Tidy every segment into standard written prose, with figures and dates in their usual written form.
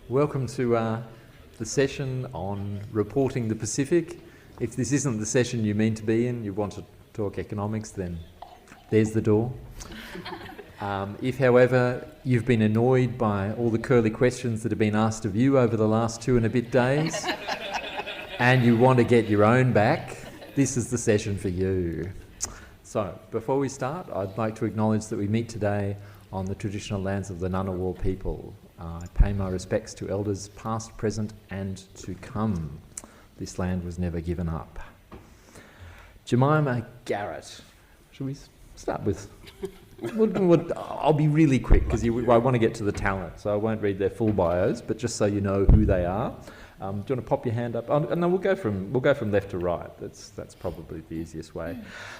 Welcome to the session on reporting the Pacific. If this isn't the session you mean to be in, you want to talk economics, then there's the door. If, however, you've been annoyed by all the curly questions that have been asked of you over the last 2 and a bit days, and you want to get your own back, this is the session for you. So, before we start, I'd like to acknowledge that we meet today on the traditional lands of the Ngunnawal people. I pay my respects to elders past, present and to come. This land was never given up. Jemima Garrett. Should we start with... I'll be really quick because I want to get to the talent, so I won't read their full bios, but just so you know who they are. Do you want to pop your hand up? No, we'll go from left to right. That's probably the easiest way.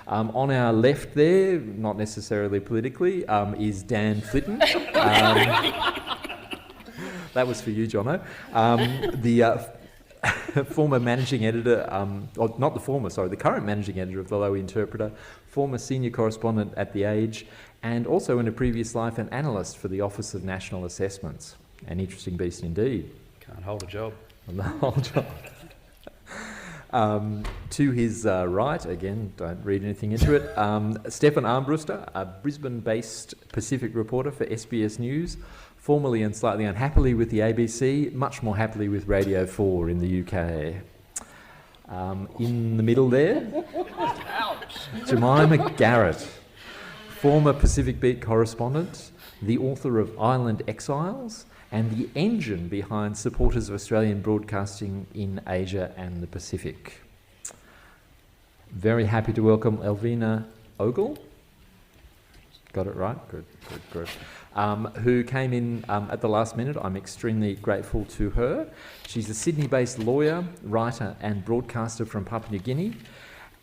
On our left there, not necessarily politically, is Dan Flitton. That was for you, Jono. The former managing editor, the current managing editor of the Lowy Interpreter, former senior correspondent at The Age, and also in a previous life an analyst for the Office of National Assessments. An interesting beast indeed. Can't hold a job. The whole job. To his right, again, don't read anything into it, Stefan Armbruster, a Brisbane-based Pacific reporter for SBS News, formerly and slightly unhappily with the ABC, much more happily with Radio 4 in the UK. In the middle there, Jemima Garrett, former Pacific Beat correspondent, the author of Island Exiles, and the engine behind supporters of Australian broadcasting in Asia and the Pacific. Very happy to welcome Elvina Ogle. Got it right? Good. Who came in at the last minute. I'm extremely grateful to her. She's a Sydney-based lawyer, writer and broadcaster from Papua New Guinea,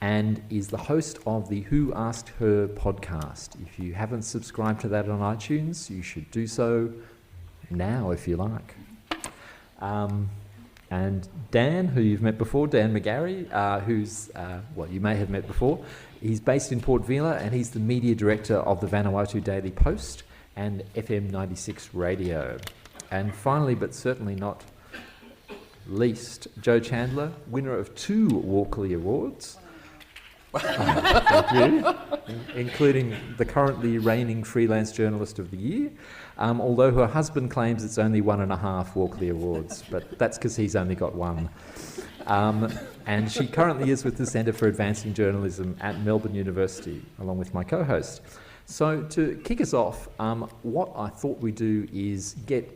and is the host of the Who Asked Her podcast. If you haven't subscribed to that on iTunes, you should do so now if you like. And Dan, who you've met before, Dan McGarry, who's, you may have met before. He's based in Port Vila and he's the media director of the Vanuatu Daily Post and FM 96 Radio. And finally, but certainly not least, Joe Chandler, winner of 2 Walkley Awards. Thank you. Including the currently reigning Freelance Journalist of the Year, although her husband claims it's only 1.5 Walkley Awards, but that's because he's only got 1. And she currently is with the Centre for Advancing Journalism at Melbourne University, along with my co-host. So to kick us off, what I thought we'd do is get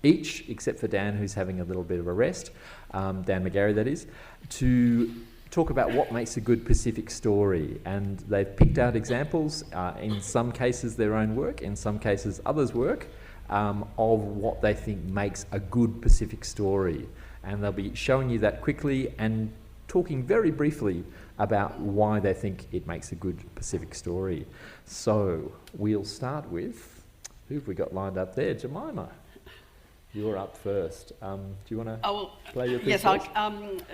each, except for Dan, who's having a little bit of a rest, Dan McGarry that is, to talk about what makes a good Pacific story. And they've picked out examples, in some cases their own work, in some cases others' work, of what they think makes a good Pacific story. And they'll be showing you that quickly and talking very briefly about why they think it makes a good Pacific story. So we'll start with, who have we got lined up there? Jemima. You're up first. Do you want to play your piece? Yes,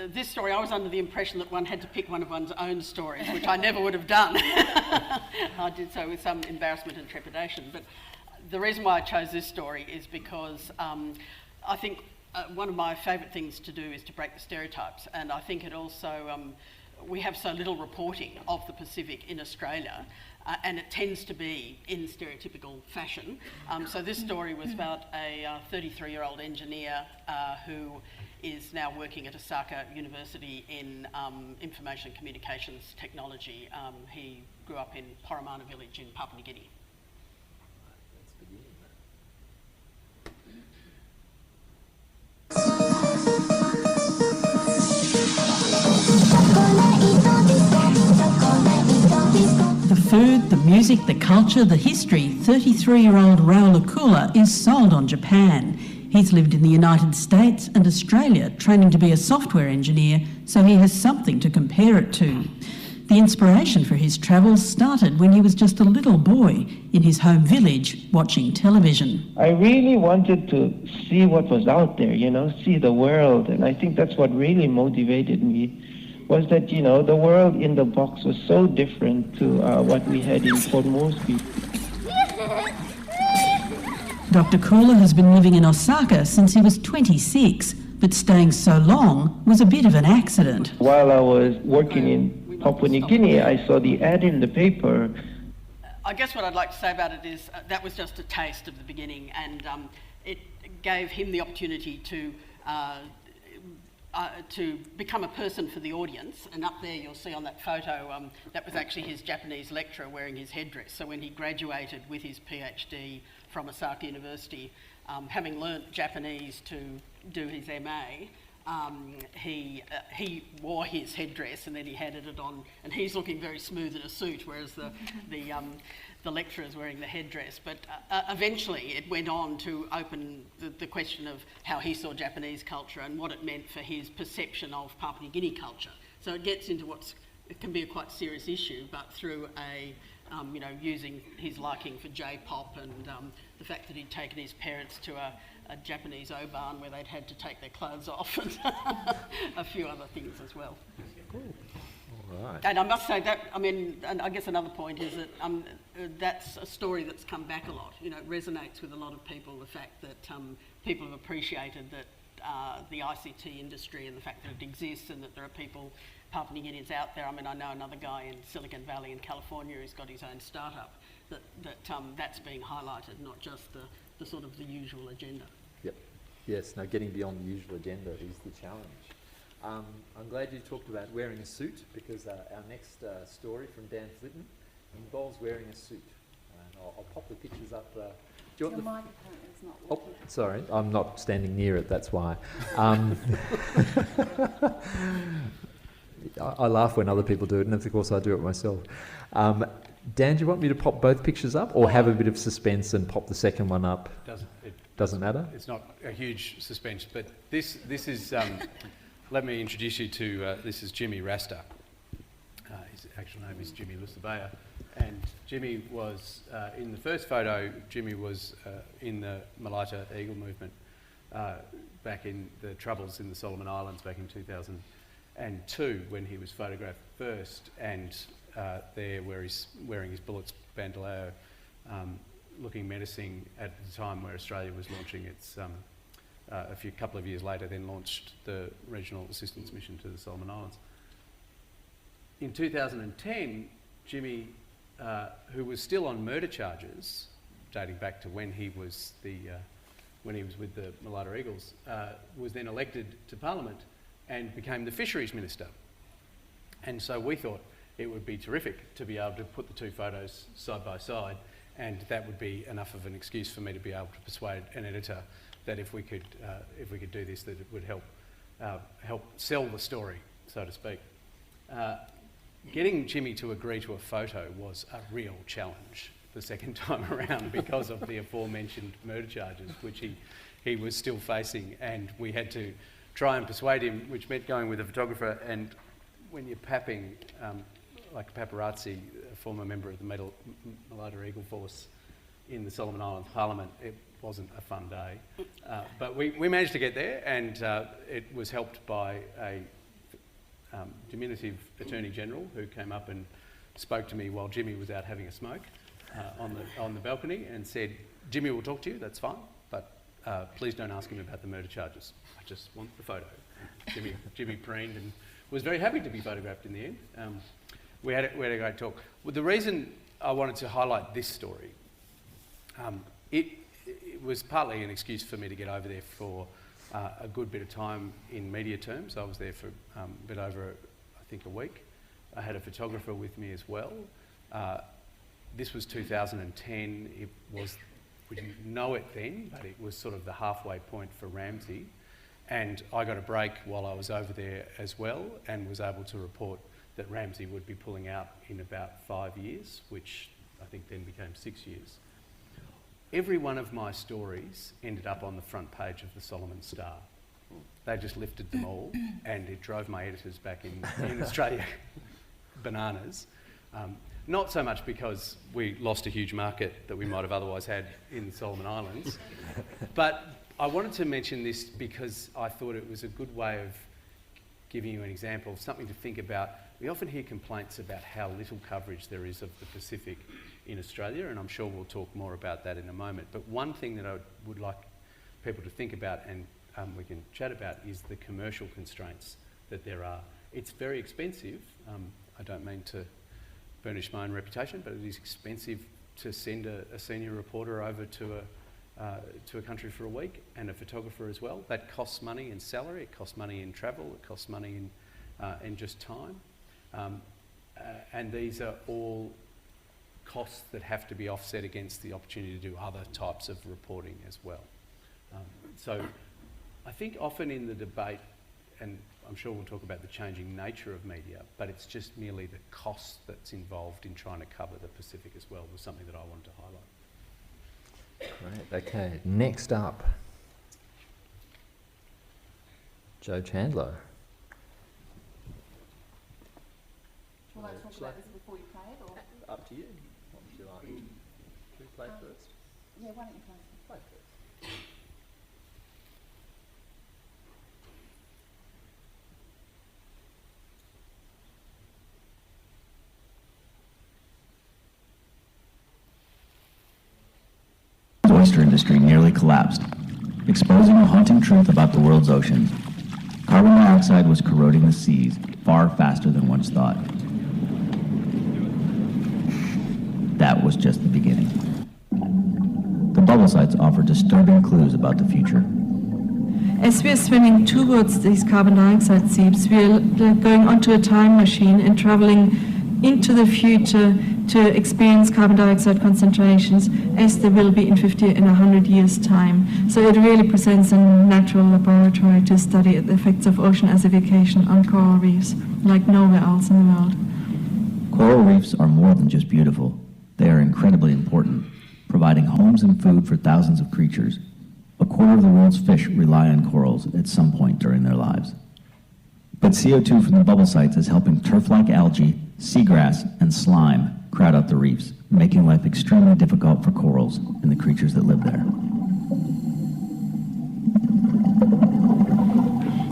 this story, I was under the impression that one had to pick one of one's own stories, which I never would have done. I did so with some embarrassment and trepidation. But the reason why I chose this story is because I think one of my favourite things to do is to break the stereotypes. And I think it also, we have so little reporting of the Pacific in Australia, and it tends to be in stereotypical fashion. So this story was about a 33-year-old engineer who is now working at Osaka University in information communications technology. He grew up in Poromana village in Papua New Guinea. The food, the music, the culture, the history, 33-year-old Raul Akula is sold on Japan. He's lived in the United States and Australia, training to be a software engineer, so he has something to compare it to. The inspiration for his travels started when he was just a little boy in his home village watching television. I really wanted to see what was out there, see the world, and I think that's what really motivated me, was that, the world in the box was so different to what we had in Port Moresby. Dr. Kula has been living in Osaka since he was 26, but staying so long was a bit of an accident. While I was working in Papua New Guinea, I saw the ad in the paper. I guess what I'd like to say about it is that was just a taste of the beginning, and it gave him the opportunity to become a person for the audience. And up there you'll see on that photo, that was actually his Japanese lecturer wearing his headdress. So when he graduated with his PhD from Osaka University, having learnt Japanese to do his MA, he wore his headdress and then he handed it on, and he's looking very smooth in a suit, whereas the lecturer's wearing the headdress. But eventually it went on to open the question of how he saw Japanese culture and what it meant for his perception of Papua New Guinea culture. So it gets into it can be a quite serious issue, but through using his liking for J-pop and the fact that he'd taken his parents to a Japanese O-barn where they'd had to take their clothes off and a few other things as well. Cool. All right. And I must say that, and I guess another point is that that's a story that's come back a lot. You know, it resonates with a lot of people, the fact that people have appreciated that the ICT industry and the fact that it exists and that there are people, Papua New Guineans out there. I know another guy in Silicon Valley in California who's got his own startup, that's being highlighted, not just the sort of the usual agenda. Yep. Yes, no, getting beyond the usual agenda is the challenge. I'm glad you talked about wearing a suit, because our next story from Dan Flitton involves wearing a suit. And I'll pop the pictures up. Do you want Your microphone is not Oh, working. sorry, I'm not standing near it, that's why. I laugh when other people do it, and of course I do it myself. Dan, do you want me to pop both pictures up, or have a bit of suspense and pop the second one up? Doesn't matter? It's not a huge suspense, but this is, let me introduce you to, this is Jimmy Rasta. His actual name is Jimmy Lusabea, and Jimmy was, in the first photo, Jimmy was in the Malaita Eagle movement back in the Troubles in the Solomon Islands back in 2002 when he was photographed first, and there where he's wearing his bullets bandoleo, looking menacing at the time where Australia was launching its, couple of years later, then launched the Regional Assistance Mission to the Solomon Islands. In 2010, Jimmy, who was still on murder charges, dating back to when he was with the Malaita Eagles, was then elected to Parliament and became the Fisheries Minister. And so we thought it would be terrific to be able to put the two photos side by side, and that would be enough of an excuse for me to be able to persuade an editor that if we could do this, that it would help sell the story, so to speak. Getting Jimmy to agree to a photo was a real challenge the second time around because of the aforementioned murder charges, which he was still facing, and we had to try and persuade him, which meant going with a photographer. And when you're papping, like paparazzi, a former member of the Malaita Eagle Force in the Solomon Islands Parliament, it wasn't a fun day. But we managed to get there, and it was helped by a diminutive Attorney General who came up and spoke to me while Jimmy was out having a smoke on the balcony and said, "Jimmy will talk to you, that's fine, but please don't ask him about the murder charges. I just want the photo." Jimmy preened and was very happy to be photographed in the end. We had a great talk. Well, the reason I wanted to highlight this story, it was partly an excuse for me to get over there for a good bit of time in media terms. I was there for a bit over, I think, a week. I had a photographer with me as well. This was 2010. It was, we didn't know it then, but it was sort of the halfway point for Ramsay. And I got a break while I was over there as well, and was able to report that Ramsay would be pulling out in about 5 years, which I think then became 6 years. Every one of my stories ended up on the front page of the Solomon Star. They just lifted them all, and it drove my editors back in Australia bananas. Not so much because we lost a huge market that we might have otherwise had in the Solomon Islands, but I wanted to mention this because I thought it was a good way of giving you an example of something to think about. We often hear complaints about how little coverage there is of the Pacific in Australia, and I'm sure we'll talk more about that in a moment. But one thing that I would like people to think about, and we can chat about, is the commercial constraints that there are. It's very expensive. I don't mean to burnish my own reputation, but it is expensive to send a senior reporter over to a country for a week, and a photographer as well. That costs money in salary, it costs money in travel, it costs money in just time. And these are all costs that have to be offset against the opportunity to do other types of reporting as well. So I think often in the debate, and I'm sure we'll talk about the changing nature of media, but it's just merely the cost that's involved in trying to cover the Pacific as well was something that I wanted to highlight. Great, okay. Next up, Joe Chandler. Will I talk about this before you play it, or? Up to you. What would you like? Should we play first? Yeah, why don't you play? Play first. The oyster industry nearly collapsed, exposing a haunting truth about the world's oceans. Carbon dioxide was corroding the seas far faster than once thought. That was just the beginning. The bubble sites offer disturbing clues about the future. As we're swimming towards these carbon dioxide seeps, we're going onto a time machine and traveling into the future to experience carbon dioxide concentrations as there will be in 50 and 100 years' time. So it really presents a natural laboratory to study the effects of ocean acidification on coral reefs, like nowhere else in the world. Coral reefs are more than just beautiful. They are incredibly important, providing homes and food for thousands of creatures. A quarter of the world's fish rely on corals at some point during their lives. But CO2 from the bubble sites is helping turf-like algae, seagrass, and slime crowd out the reefs, making life extremely difficult for corals and the creatures that live there.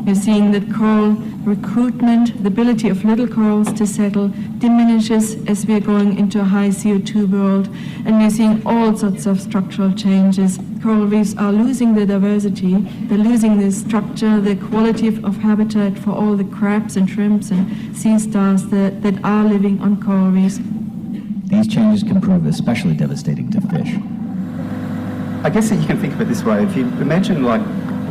You're seeing that coral recruitment, the ability of little corals to settle, diminishes as we're going into a high CO2 world, and we're seeing all sorts of structural changes. Coral reefs are losing their diversity, they're losing their structure, the quality of habitat for all the crabs and shrimps and sea stars that are living on coral reefs. These changes can prove especially devastating to fish. I guess that you can think of it this way. If you imagine, like,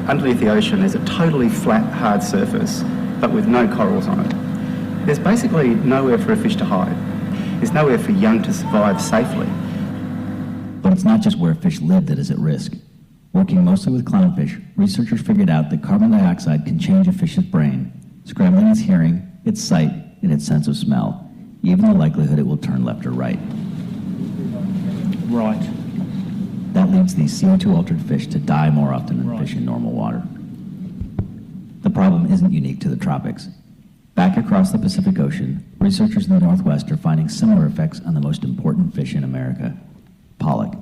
underneath the ocean there's a totally flat, hard surface, but with no corals on it. There's basically nowhere for a fish to hide. There's nowhere for young to survive safely. But it's not just where fish live that is at risk. Working mostly with clownfish, researchers figured out that carbon dioxide can change a fish's brain, scrambling its hearing, its sight, and its sense of smell, even the likelihood it will turn left or right. Right. That leads these CO2-altered fish to die more often than fish in normal water. The problem isn't unique to the tropics. Back across the Pacific Ocean, researchers in the Northwest are finding similar effects on the most important fish in America, pollock,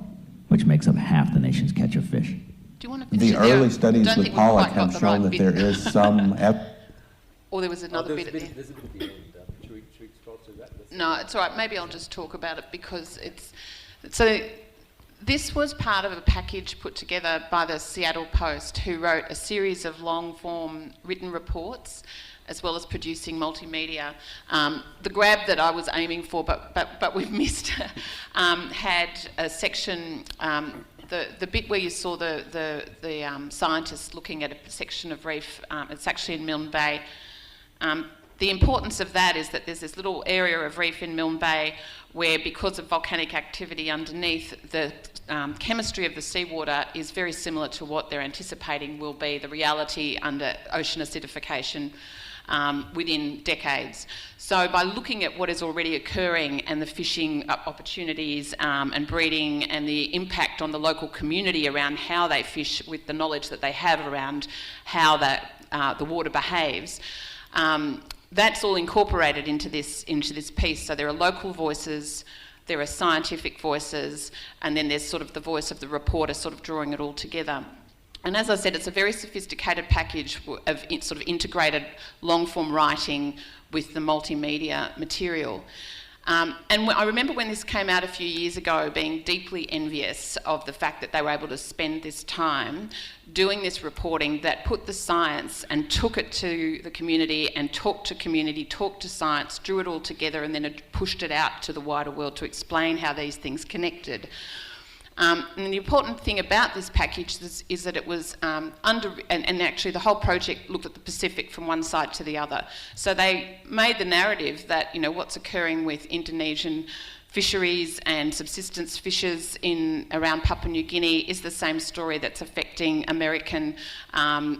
which makes up half the nation's catch of fish. Do you want to The early studies with pollock have shown that there is some... Or there was another bit at the end. There's a bit at the end. Should we scroll through that? No, it's all right. Maybe I'll just talk about it because it's... So this was part of a package put together by the Seattle Post, who wrote a series of long-form written reports as well as producing multimedia. The grab that I was aiming for, but we've missed, had a section, the bit where you saw the scientists looking at a section of reef. It's actually in Milne Bay. The importance of that is that there's this little area of reef in Milne Bay where, because of volcanic activity underneath, the chemistry of the seawater is very similar to what they're anticipating will be the reality under ocean acidification within decades. So by looking at what is already occurring and the fishing opportunities and breeding and the impact on the local community around how they fish with the knowledge that they have around how the water behaves, that's all incorporated into this piece. So there are local voices, there are scientific voices, and then there's sort of the voice of the reporter sort of drawing it all together. And as I said, it's a very sophisticated package of sort of integrated long-form writing with the multimedia material. And I remember when this came out a few years ago, being deeply envious of the fact that they were able to spend this time doing this reporting that put the science and took it to the community and talked to science, drew it all together, and then it pushed it out to the wider world to explain how these things connected. And the important thing about this package is that it was and actually the whole project looked at the Pacific from one side to the other. So they made the narrative that, you know, what's occurring with Indonesian fisheries and subsistence fishers around Papua New Guinea is the same story that's affecting American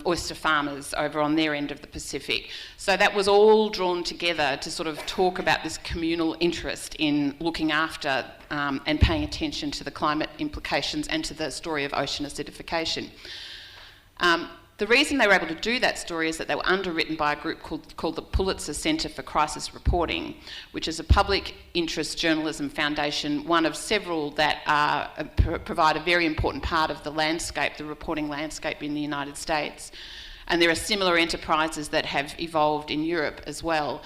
oyster farmers over on their end of the Pacific. So that was all drawn together to sort of talk about this communal interest in looking after and paying attention to the climate implications and to the story of ocean acidification. The reason they were able to do that story is that they were underwritten by a group called the Pulitzer Center for Crisis Reporting, which is a public interest journalism foundation, one of several that provide a very important part of the landscape, the reporting landscape in the United States. And there are similar enterprises that have evolved in Europe as well.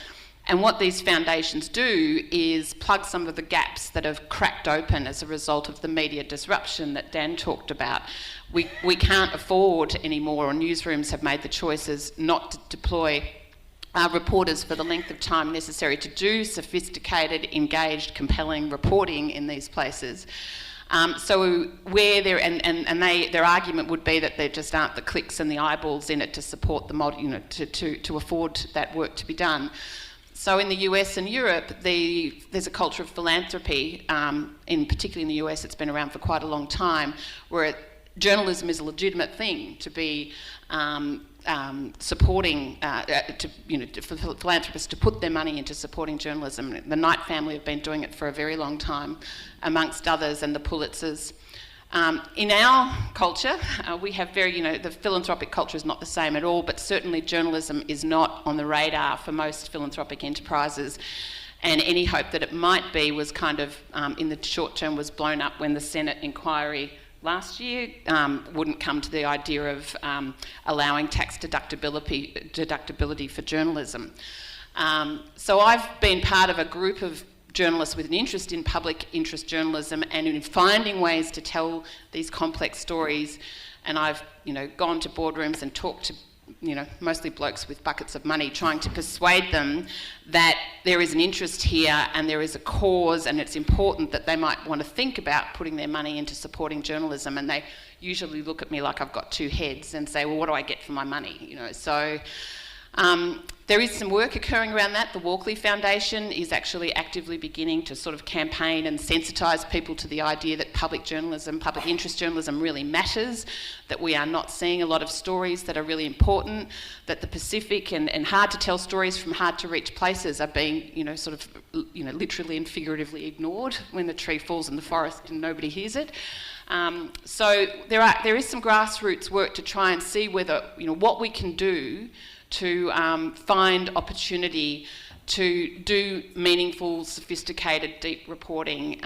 And what these foundations do is plug some of the gaps that have cracked open as a result of the media disruption that Dan talked about. We can't afford anymore, or newsrooms have made the choices not to deploy reporters for the length of time necessary to do sophisticated, engaged, compelling reporting in these places. So where there their argument would be that there just aren't the clicks and the eyeballs in it to support the model, you know, to afford that work to be done. So in the US and Europe, there's a culture of philanthropy, particularly in the US, it's been around for quite a long time, where journalism is a legitimate thing to be supporting, for philanthropists to put their money into supporting journalism. The Knight family have been doing it for a very long time, amongst others, and the Pulitzers. In our culture, we have the philanthropic culture is not the same at all, but certainly journalism is not on the radar for most philanthropic enterprises. And any hope that it might be was kind of, in the short term, was blown up when the Senate inquiry last year wouldn't come to the idea of allowing tax deductibility for journalism. So I've been part of a group of journalists with an interest in public interest journalism and in finding ways to tell these complex stories. And I've, gone to boardrooms and talked to, mostly blokes with buckets of money, trying to persuade them that there is an interest here and there is a cause, and it's important that they might want to think about putting their money into supporting journalism. And they usually look at me like I've got two heads and say, well, what do I get for my money? So there is some work occurring around that. The Walkley Foundation is actually actively beginning to sort of campaign and sensitise people to the idea that public journalism, public interest journalism really matters, that we are not seeing a lot of stories that are really important, that the Pacific and hard to tell stories from hard to reach places are being, literally and figuratively ignored when the tree falls in the forest and nobody hears it. So there is some grassroots work to try and see whether, what we can do to find opportunity to do meaningful, sophisticated, deep reporting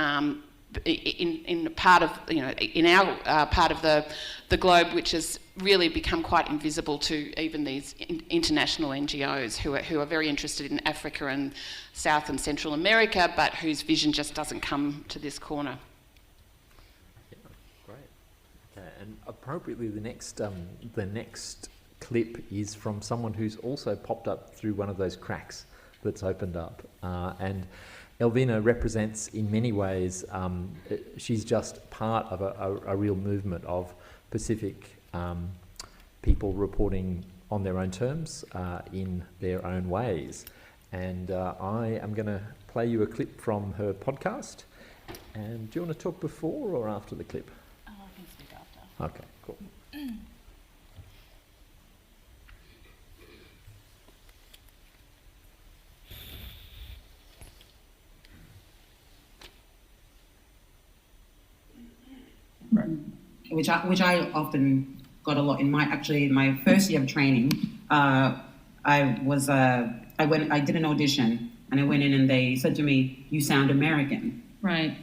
in part of in our part of the globe, which has really become quite invisible to even these international NGOs who are very interested in Africa and South and Central America, but whose vision just doesn't come to this corner. Yeah, great. And appropriately, the next clip is from someone who's also popped up through one of those cracks that's opened up. And Elvina represents, in many ways, she's just part of a real movement of Pacific people reporting on their own terms, in their own ways. And I am going to play you a clip from her podcast. And do you want to talk before or after the clip? Oh, I can speak after. Okay, cool. Which I often got a lot in my first year of training. I did an audition and I went in and they said to me, "You sound American." Right.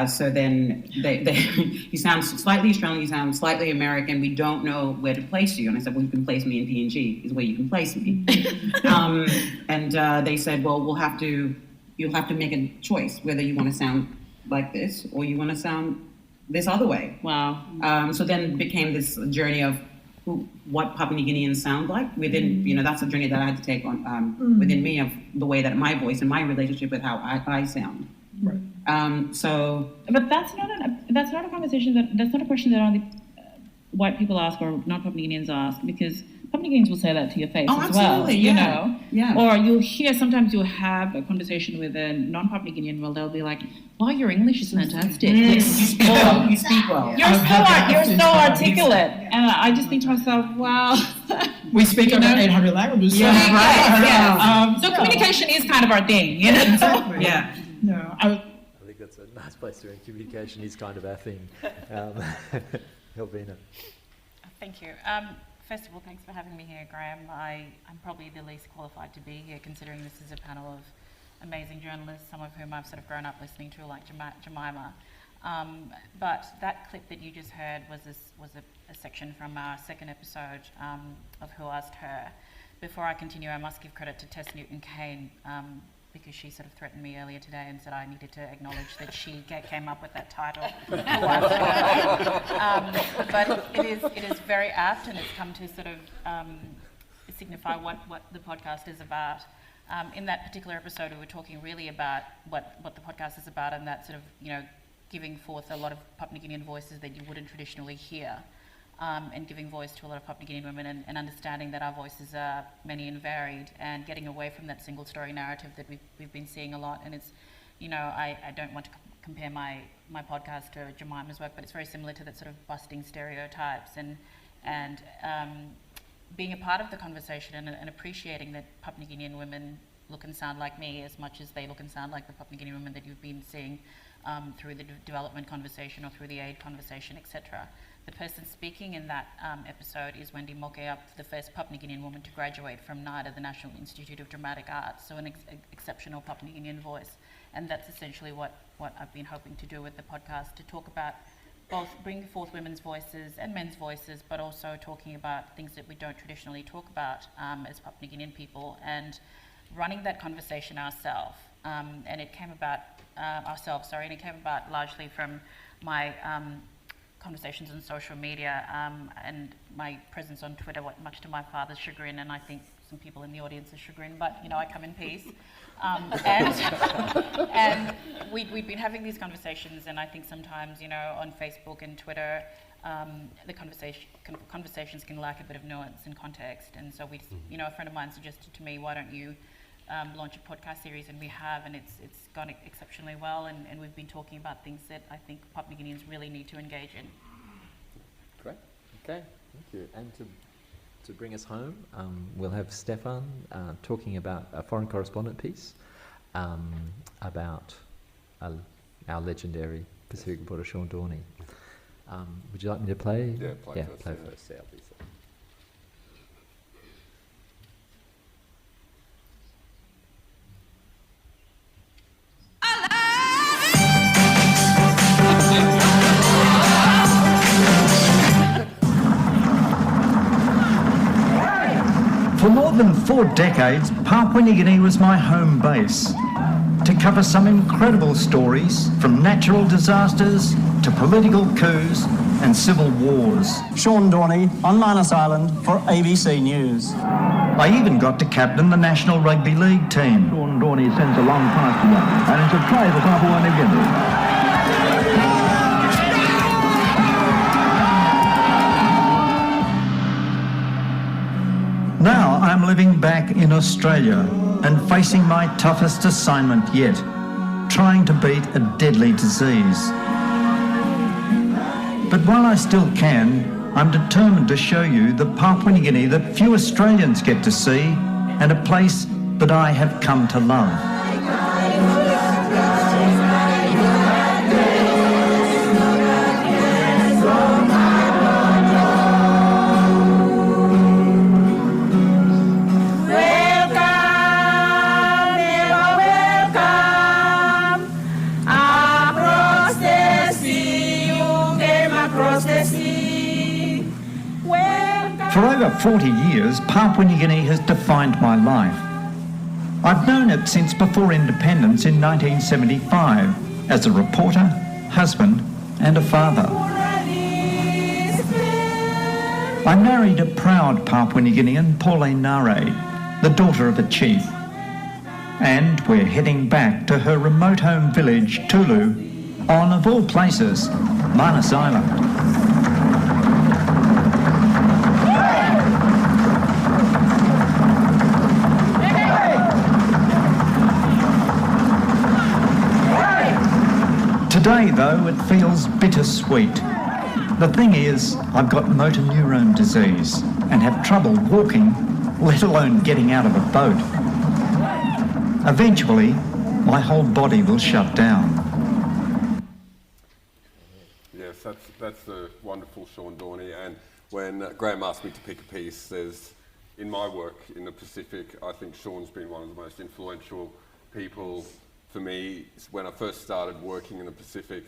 So then you sound slightly Australian, you sound slightly American. We don't know where to place you. And I said, well, you can place me in PNG is where you can place me. And they said, well, we'll have to you'll have to make a choice whether you want to sound like this or you want to sound this other way. Wow. So then it became this journey of what Papua New Guineans sound like within, that's a journey that I had to take on within me, of the way that my voice and my relationship with how I sound. Right. But that's not a conversation that's not a question that only white people ask or non Papua New Guineans ask, because Papua New Guineans will say that to your face as well. Yeah. Yeah. Or sometimes you'll have a conversation with a non-Papua New Guinean where they'll be like, "Wow, your English is fantastic. You speak well. You speak well. You're so articulate." And I just think to myself, wow. We speak over 800 languages. So communication is kind of our thing, Exactly. Yeah. No, I think that's a nice place to end. Communication is kind of our thing. Helvina. Thank you. First of all, thanks for having me here, Graham. I'm probably the least qualified to be here, considering this is a panel of amazing journalists, some of whom I've sort of grown up listening to, like Jemima. But that clip that you just heard was a section from our second episode of Who Asked Her. Before I continue, I must give credit to Tess Newton-Cain, because she sort of threatened me earlier today and said I needed to acknowledge that she came up with that title. But it is very apt, and it's come to sort of signify what the podcast is about. In that particular episode, we were talking really about what the podcast is about, and that sort of, giving forth a lot of Papua New Guinean voices that you wouldn't traditionally hear. And giving voice to a lot of Papua New Guinean women, and understanding that our voices are many and varied, and getting away from that single story narrative that we've been seeing a lot. And it's, I don't want to compare my podcast to Jemima's work, but it's very similar to that sort of busting stereotypes and being a part of the conversation and appreciating that Papua New Guinean women look and sound like me as much as they look and sound like the Papua New Guinean women that you've been seeing through the development conversation or through the aid conversation, etc. The person speaking in that episode is Wendy Mokeyup, the first Papua New Guinean woman to graduate from NIDA, the National Institute of Dramatic Arts, so an exceptional Papua New Guinean voice. And that's essentially what I've been hoping to do with the podcast, to talk about both bringing forth women's voices and men's voices, but also talking about things that we don't traditionally talk about as Papua New Guinean people, and running that conversation ourselves. And it came about largely from my conversations on social media and my presence on Twitter, much to my father's chagrin, and I think some people in the audience's chagrin, but I come in peace. And we'd been having these conversations, and I think sometimes, on Facebook and Twitter, the conversations can lack a bit of nuance and context. And so a friend of mine suggested to me, why don't you launch a podcast series, and we have, and it's gone exceptionally well, and we've been talking about things that I think Papua New Guineans really need to engage in. Great. Okay, thank you. And to bring us home, we'll have Stefan talking about a foreign correspondent piece about our legendary Pacific reporter Sean Dorney. Would you like me to play? Yeah, play first. Yeah, please. For more than 4 decades, Papua New Guinea was my home base, to cover some incredible stories, from natural disasters to political coups and civil wars. Sean Dorney on Manus Island for ABC News. I even got to captain the National Rugby League team. Sean Dorney sends a long pass to one, and it's a try for Papua New Guinea. Now I'm living back in Australia and facing my toughest assignment yet, trying to beat a deadly disease. But while I still can, I'm determined to show you the Papua New Guinea that few Australians get to see, and a place that I have come to love. For over 40 years, Papua New Guinea has defined my life. I've known it since before independence in 1975 as a reporter, husband and a father. I married a proud Papua New Guinean, Pauline Nare, the daughter of a chief. And we're heading back to her remote home village, Tulu, on, of all places, Manus Island. Today, though, it feels bittersweet. The thing is, I've got motor neurone disease and have trouble walking, let alone getting out of a boat. Eventually, my whole body will shut down. Yes, that's the wonderful Sean Dorney. And when Graham asked me to pick a piece, in my work in the Pacific, I think Sean's been one of the most influential people for me. When I first started working in the Pacific,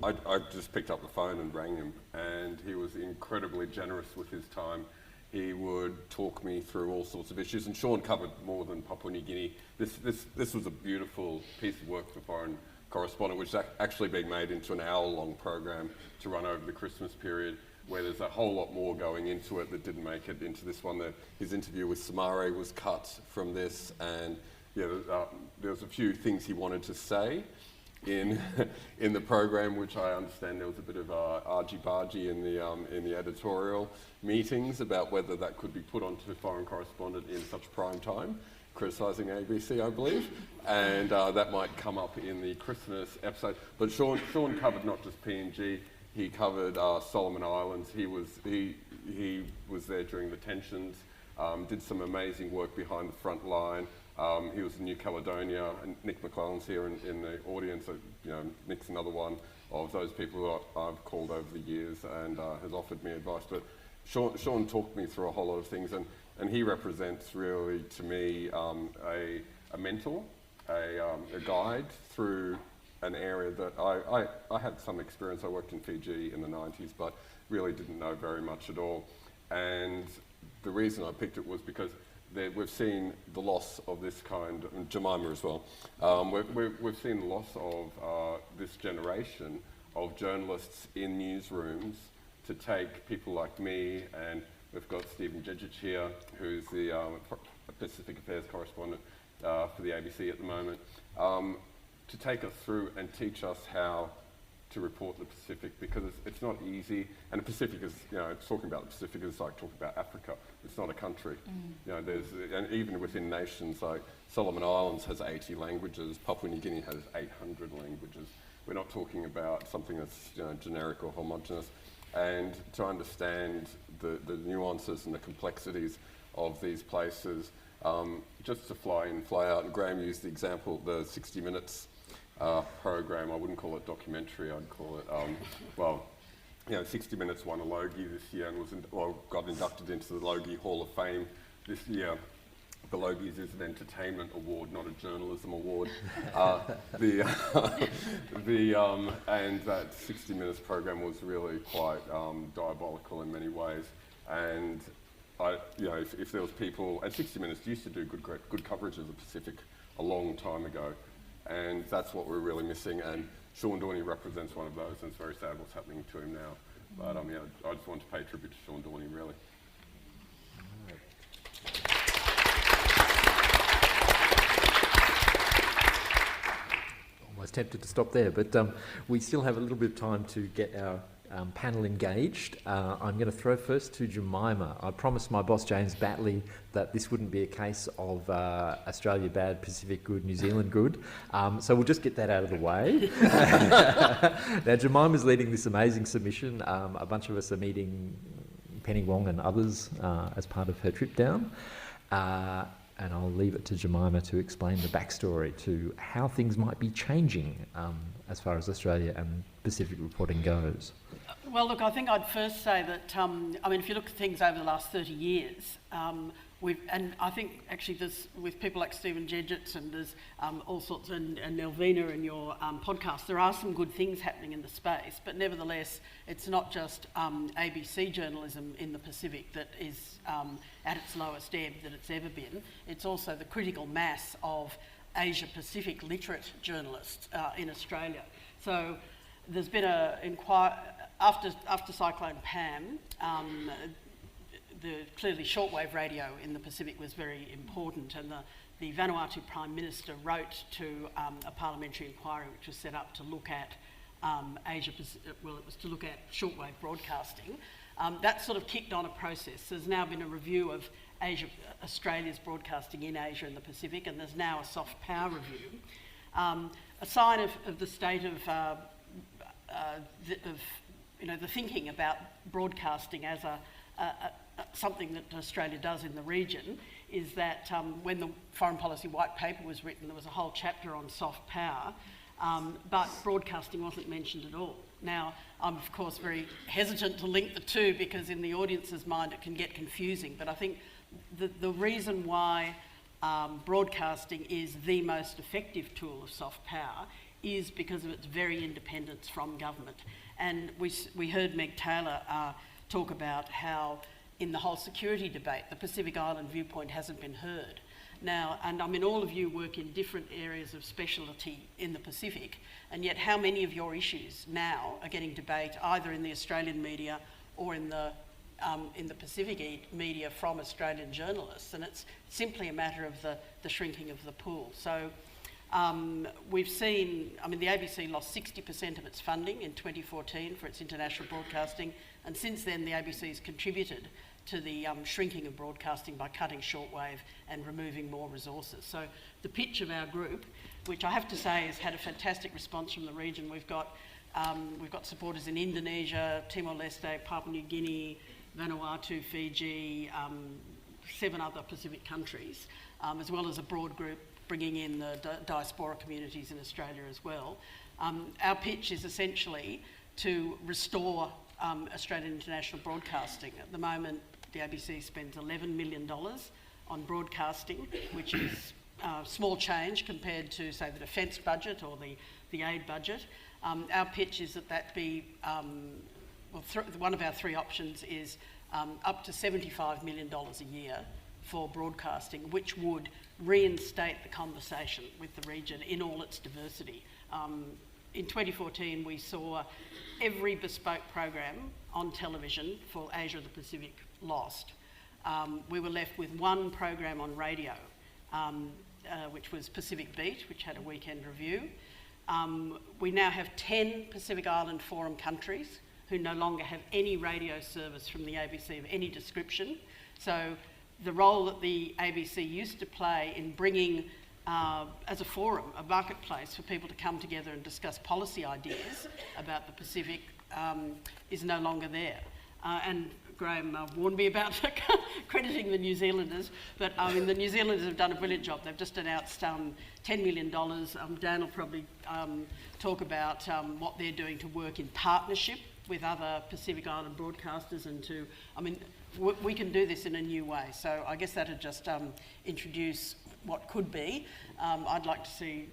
I just picked up the phone and rang him, and he was incredibly generous with his time. He would talk me through all sorts of issues, and Sean covered more than Papua New Guinea. This was a beautiful piece of work for Foreign Correspondent, which is actually being made into an hour-long program to run over the Christmas period, where there's a whole lot more going into it that didn't make it into this one. His interview with Samare was cut from this, and there was a few things he wanted to say in the program, which I understand there was a bit of argy-bargy in the editorial meetings about whether that could be put onto Foreign Correspondent in such prime time, criticising ABC, I believe, and that might come up in the Christmas episode. But Sean covered not just PNG, he covered Solomon Islands. He was there during the tensions, did some amazing work behind the front line. He was in New Caledonia, and Nick McClellan's here in the audience. So, Nick's another one of those people who I've called over the years and has offered me advice. But Sean talked me through a whole lot of things, and he represents really, to me, a mentor, a guide through an area that I had some experience. I worked in Fiji in the 90s, but really didn't know very much at all. And the reason I picked it was because we've seen the loss of this kind, and Jemima as well. We've seen the loss of this generation of journalists in newsrooms to take people like me, and we've got Stephen Jejic here, who's the Pacific Affairs correspondent for the ABC at the moment, to take us through and teach us how to report the Pacific, because it's not easy. And the Pacific is, talking about the Pacific is like talking about Africa. It's not a country. And even within nations, like Solomon Islands has 80 languages, Papua New Guinea has 800 languages. We're not talking about something that's generic or homogenous. And to understand the nuances and the complexities of these places, just to fly in, fly out. And Graham used the example, the 60 Minutes program. I wouldn't call it documentary, I'd call it, 60 Minutes won a Logie this year and got inducted into the Logie Hall of Fame this year. The Logies is an entertainment award, not a journalism award. And that 60 Minutes program was really quite diabolical in many ways. And if there was people, and 60 Minutes used to do good coverage of the Pacific a long time ago, and that's what we're really missing. And Sean Dorney represents one of those, and it's very sad what's happening to him now. But I just want to pay tribute to Sean Dorney, really. Almost tempted to stop there, but we still have a little bit of time to get our panel engaged. I'm going to throw first to Jemima. I promised my boss James Batley that this wouldn't be a case of Australia bad, Pacific good, New Zealand good. So we'll just get that out of the way. Now Jemima's leading this amazing submission. A bunch of us are meeting Penny Wong and others as part of her trip down. And I'll leave it to Jemima to explain the backstory to how things might be changing as far as Australia and Pacific reporting goes. Well, look, I think I'd first say that, if you look at things over the last 30 years, and I think actually there's, with people like Stephen Jedgetts and there's all sorts, and Nelvina and your podcast, there are some good things happening in the space, but nevertheless, it's not just ABC journalism in the Pacific that is at its lowest ebb that it's ever been. It's also the critical mass of Asia-Pacific literate journalists in Australia. So there's been a inquiry, after Cyclone Pam, clearly shortwave radio in the Pacific was very important, and the Vanuatu Prime Minister wrote to a parliamentary inquiry which was set up to look at to look at shortwave broadcasting. That sort of kicked on a process. There's now been a review of Australia's broadcasting in Asia and the Pacific, and there's now a soft power review. A sign of the state of the thinking about broadcasting as something that Australia does in the region is that when the Foreign Policy White Paper was written, there was a whole chapter on soft power, but broadcasting wasn't mentioned at all. Now, I'm of course very hesitant to link the two because in the audience's mind it can get confusing, but I think the reason why broadcasting is the most effective tool of soft power is because of its very independence from government. And we heard Meg Taylor talk about how in the whole security debate, the Pacific Island viewpoint hasn't been heard. Now, and I mean, all of you work in different areas of specialty in the Pacific, and yet how many of your issues now are getting debate either in the Australian media or in the Pacific media from Australian journalists? And it's simply a matter of the shrinking of the pool. So we've seen, I mean, the ABC lost 60% of its funding in 2014 for its international broadcasting, and since then the ABC has contributed to the shrinking of broadcasting by cutting shortwave and removing more resources. So the pitch of our group, which I have to say has had a fantastic response from the region, we've got supporters in Indonesia, Timor-Leste, Papua New Guinea, Vanuatu, Fiji, 7 other Pacific countries, as well as a broad group bringing in the diaspora communities in Australia as well. Our pitch is essentially to restore Australian international broadcasting. At the moment, the ABC spends $11 million on broadcasting, which is small change compared to, say, the defence budget or the aid budget. Our pitch is that be, one of our 3 options is up to $75 million a year for broadcasting, which would reinstate the conversation with the region in all its diversity. In 2014, we saw every bespoke program on television for Asia and the Pacific lost. We were left with 1 program on radio, which was Pacific Beat, which had a weekend review. We now have 10 Pacific Island Forum countries who no longer have any radio service from the ABC of any description. So the role that the ABC used to play in bringing, as a forum, a marketplace for people to come together and discuss policy ideas about the Pacific is no longer there. And Graham warned me about crediting the New Zealanders, but I mean, the New Zealanders have done a brilliant job. They've just announced $10 million. Dan will probably talk about what they're doing to work in partnership with other Pacific Island broadcasters and to, I mean, we can do this in a new way. So I guess that would just introduce what could be. I'd like to see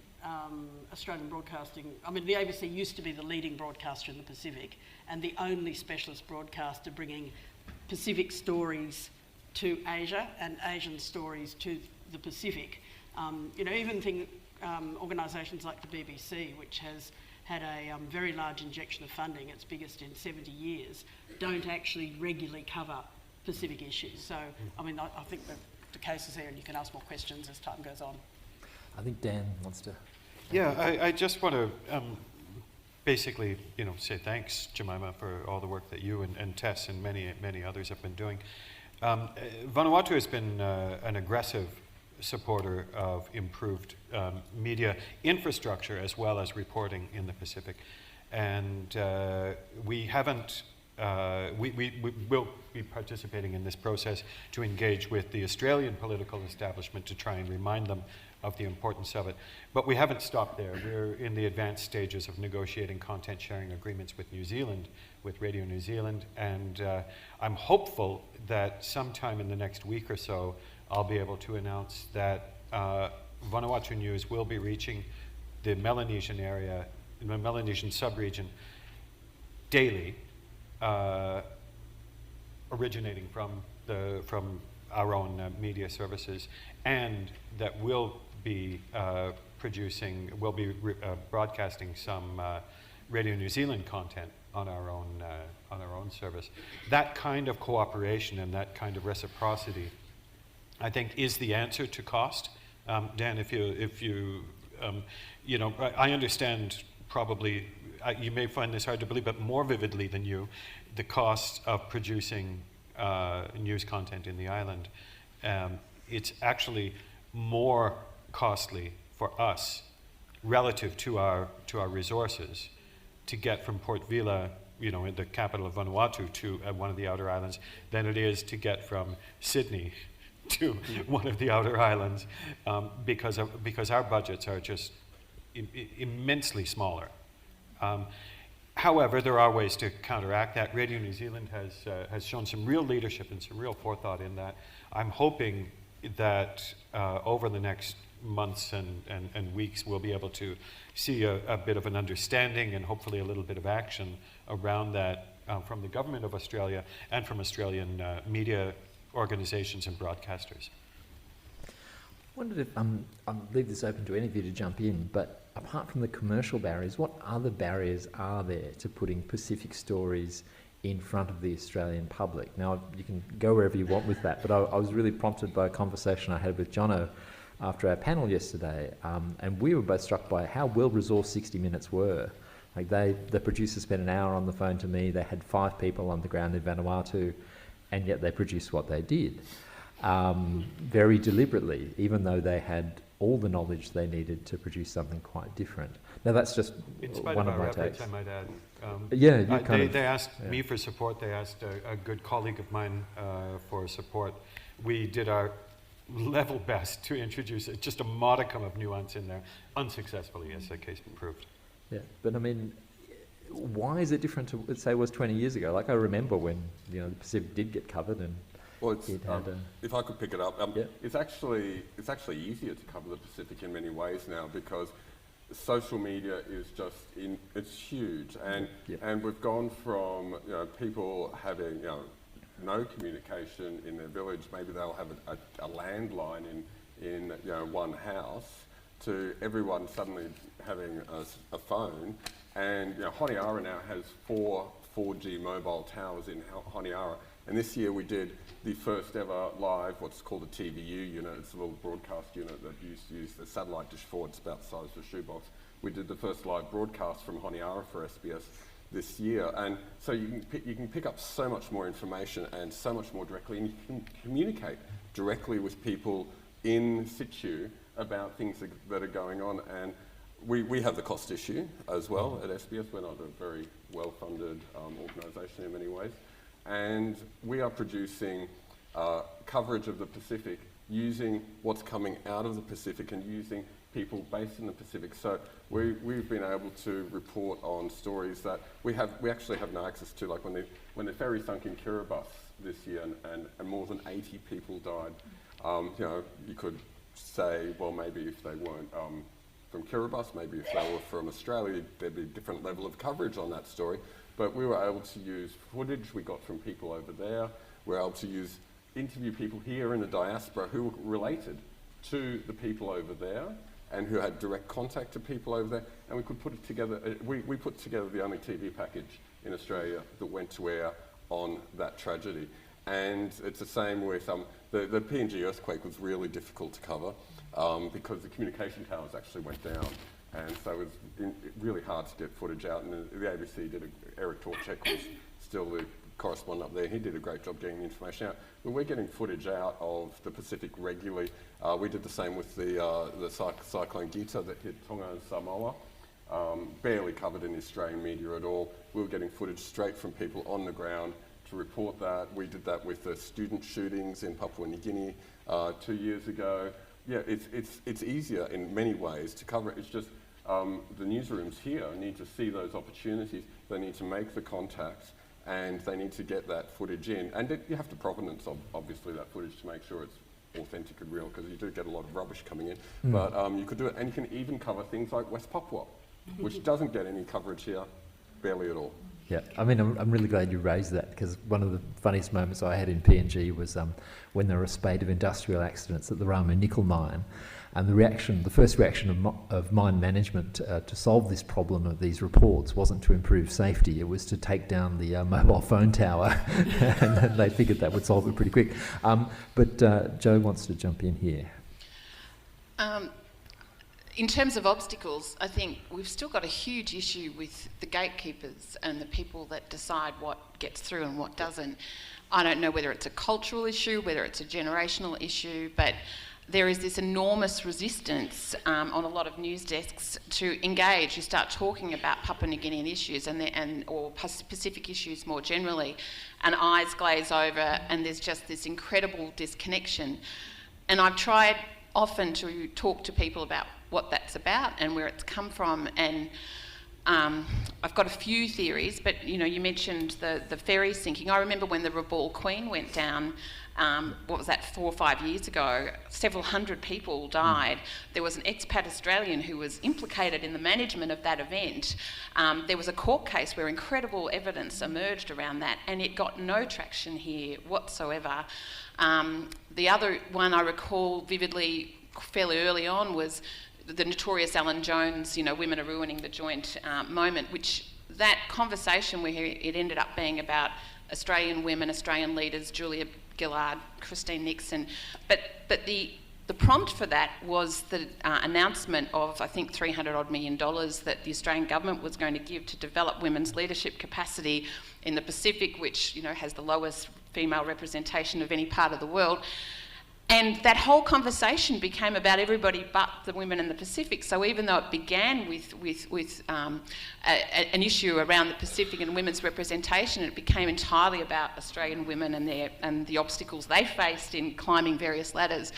Australian broadcasting, I mean, the ABC used to be the leading broadcaster in the Pacific and the only specialist broadcaster bringing Pacific stories to Asia and Asian stories to the Pacific. Even organisations like the BBC, which has had a very large injection of funding, its biggest in 70 years, don't actually regularly cover Pacific issues. So, I mean, I think that the case is there and you can ask more questions as time goes on. I think Dan wants to... Yeah, I just want to basically, say thanks, Jemima, for all the work that you and Tess and many others have been doing. Vanuatu has been an aggressive supporter of improved media infrastructure as well as reporting in the Pacific. And we haven't, we will be participating in this process to engage with the Australian political establishment to try and remind them of the importance of it. But we haven't stopped there. We're in the advanced stages of negotiating content sharing agreements with New Zealand, with Radio New Zealand, and I'm hopeful that sometime in the next week or so, I'll be able to announce that Vanuatu News will be reaching the Melanesian area, the Melanesian sub-region daily, originating from our own media services, and that we'll be broadcasting some Radio New Zealand content on our own service. That kind of cooperation and that kind of reciprocity, I think, is the answer to cost. Dan, if you I understand probably, you may find this hard to believe, but more vividly than you, the cost of producing news content in the island. It's actually more costly for us relative to our resources to get from Port Vila, in the capital of Vanuatu, to one of the outer islands, than it is to get from Sydney to one of the outer islands, because our budgets are just immensely smaller. However, there are ways to counteract that. Radio New Zealand has shown some real leadership and some real forethought in that. I'm hoping that over the next months and weeks, we'll be able to see a bit of an understanding and hopefully a little bit of action around that from the government of Australia and from Australian media organizations and broadcasters. I wondered if I'll leave this open to any of you to jump in, but apart from the commercial barriers, what other barriers are there to putting Pacific stories in front of the Australian public? Now, you can go wherever you want with that, but I was really prompted by a conversation I had with Jono after our panel yesterday, and we were both struck by how well-resourced 60 Minutes were. Like the producers spent an hour on the phone to me, they had 5 people on the ground in Vanuatu, and yet they produced what they did. Very deliberately, even though they had all the knowledge they needed to produce something quite different. Now that's just in spite one of of my our efforts, takes. I might add. They asked me for support. They asked a good colleague of mine for support. We did our level best to introduce just a modicum of nuance in there, unsuccessfully, as the case proved. Yeah, but I mean, why is it different to, let's say, it was 20 years ago? Like, I remember when the Pacific did get covered, and if I could pick it up, it's actually easier to cover the Pacific in many ways now, because social media is it's huge, and we've gone from people having no communication in their village. Maybe they'll have a landline in one house, to everyone suddenly having a phone. And Honiara now has 4 4G mobile towers in Honiara. And this year we did the first ever live, what's called a TVU unit. It's a little broadcast unit that used to use the satellite dish for. It's about the size of a shoebox. We did the first live broadcast from Honiara for SBS this year. And so you can pick up so much more information and so much more directly, and you can communicate directly with people in situ about things that are going on. And we have the cost issue as well at SBS. We're not a very well-funded organisation in many ways. And we are producing coverage of the Pacific using what's coming out of the Pacific and using people based in the Pacific. So we've been able to report on stories that we actually have no access to, like when the ferry sunk in Kiribati this year and more than 80 people died. You could say, well, maybe if they weren't from Kiribati, maybe if they were from Australia, there'd be a different level of coverage on that story. But we were able to use footage we got from people over there. We were able to interview people here in the diaspora who were related to the people over there and who had direct contact to people over there. And we could put it together. We put together the only TV package in Australia that went to air on that tragedy. And it's the same with the PNG earthquake was really difficult to cover because the communication towers actually went down. And so it was really hard to get footage out. And the ABC Eric Torchek was still the correspondent up there. He did a great job getting the information out. But we're getting footage out of the Pacific regularly. We did the same with the cyclone Gita that hit Tonga and Samoa. Barely covered in the Australian media at all. We were getting footage straight from people on the ground to report that. We did that with the student shootings in Papua New Guinea 2 years ago. yeah, it's easier in many ways to cover it. It's just the newsrooms here need to see those opportunities. They need to make the contacts, and they need to get that footage in. And you have to provenance, obviously, that footage to make sure it's authentic and real, because you do get a lot of rubbish coming in. But you could do it, and you can even cover things like West Papua, which doesn't get any coverage here, barely at all. Yeah, I mean, I'm really glad you raised that, because one of the funniest moments I had in PNG was when there were a spate of industrial accidents at the Ramu nickel mine, and the first reaction of mine management to solve this problem of these reports wasn't to improve safety, it was to take down the mobile phone tower, and then they figured that would solve it pretty quick. But Joe wants to jump in here. In terms of obstacles, I think we've still got a huge issue with the gatekeepers and the people that decide what gets through and what doesn't. I don't know whether it's a cultural issue, whether it's a generational issue, but there is this enormous resistance on a lot of news desks to engage. You start talking about Papua New Guinean issues or Pacific issues more generally, and eyes glaze over, and there's just this incredible disconnection. And I've tried often to talk to people about what that's about and where it's come from, and I've got a few theories, but you mentioned the ferry sinking. I remember when the Rabaul Queen went down, 4 or 5 years ago, several hundred people died. There was an expat Australian who was implicated in the management of that event. There was a court case where incredible evidence emerged around that, and it got no traction here whatsoever. The other one I recall vividly fairly early on was the notorious Alan Jones, women are ruining the joint moment, which that conversation where it ended up being about Australian women, Australian leaders, Julia Gillard, Christine Nixon, but the prompt for that was the announcement of, I think, $300 million that the Australian government was going to give to develop women's leadership capacity in the Pacific, which has the lowest female representation of any part of the world. And that whole conversation became about everybody but the women in the Pacific. So even though it began with an issue around the Pacific and women's representation, it became entirely about Australian women and the obstacles they faced in climbing various ladders.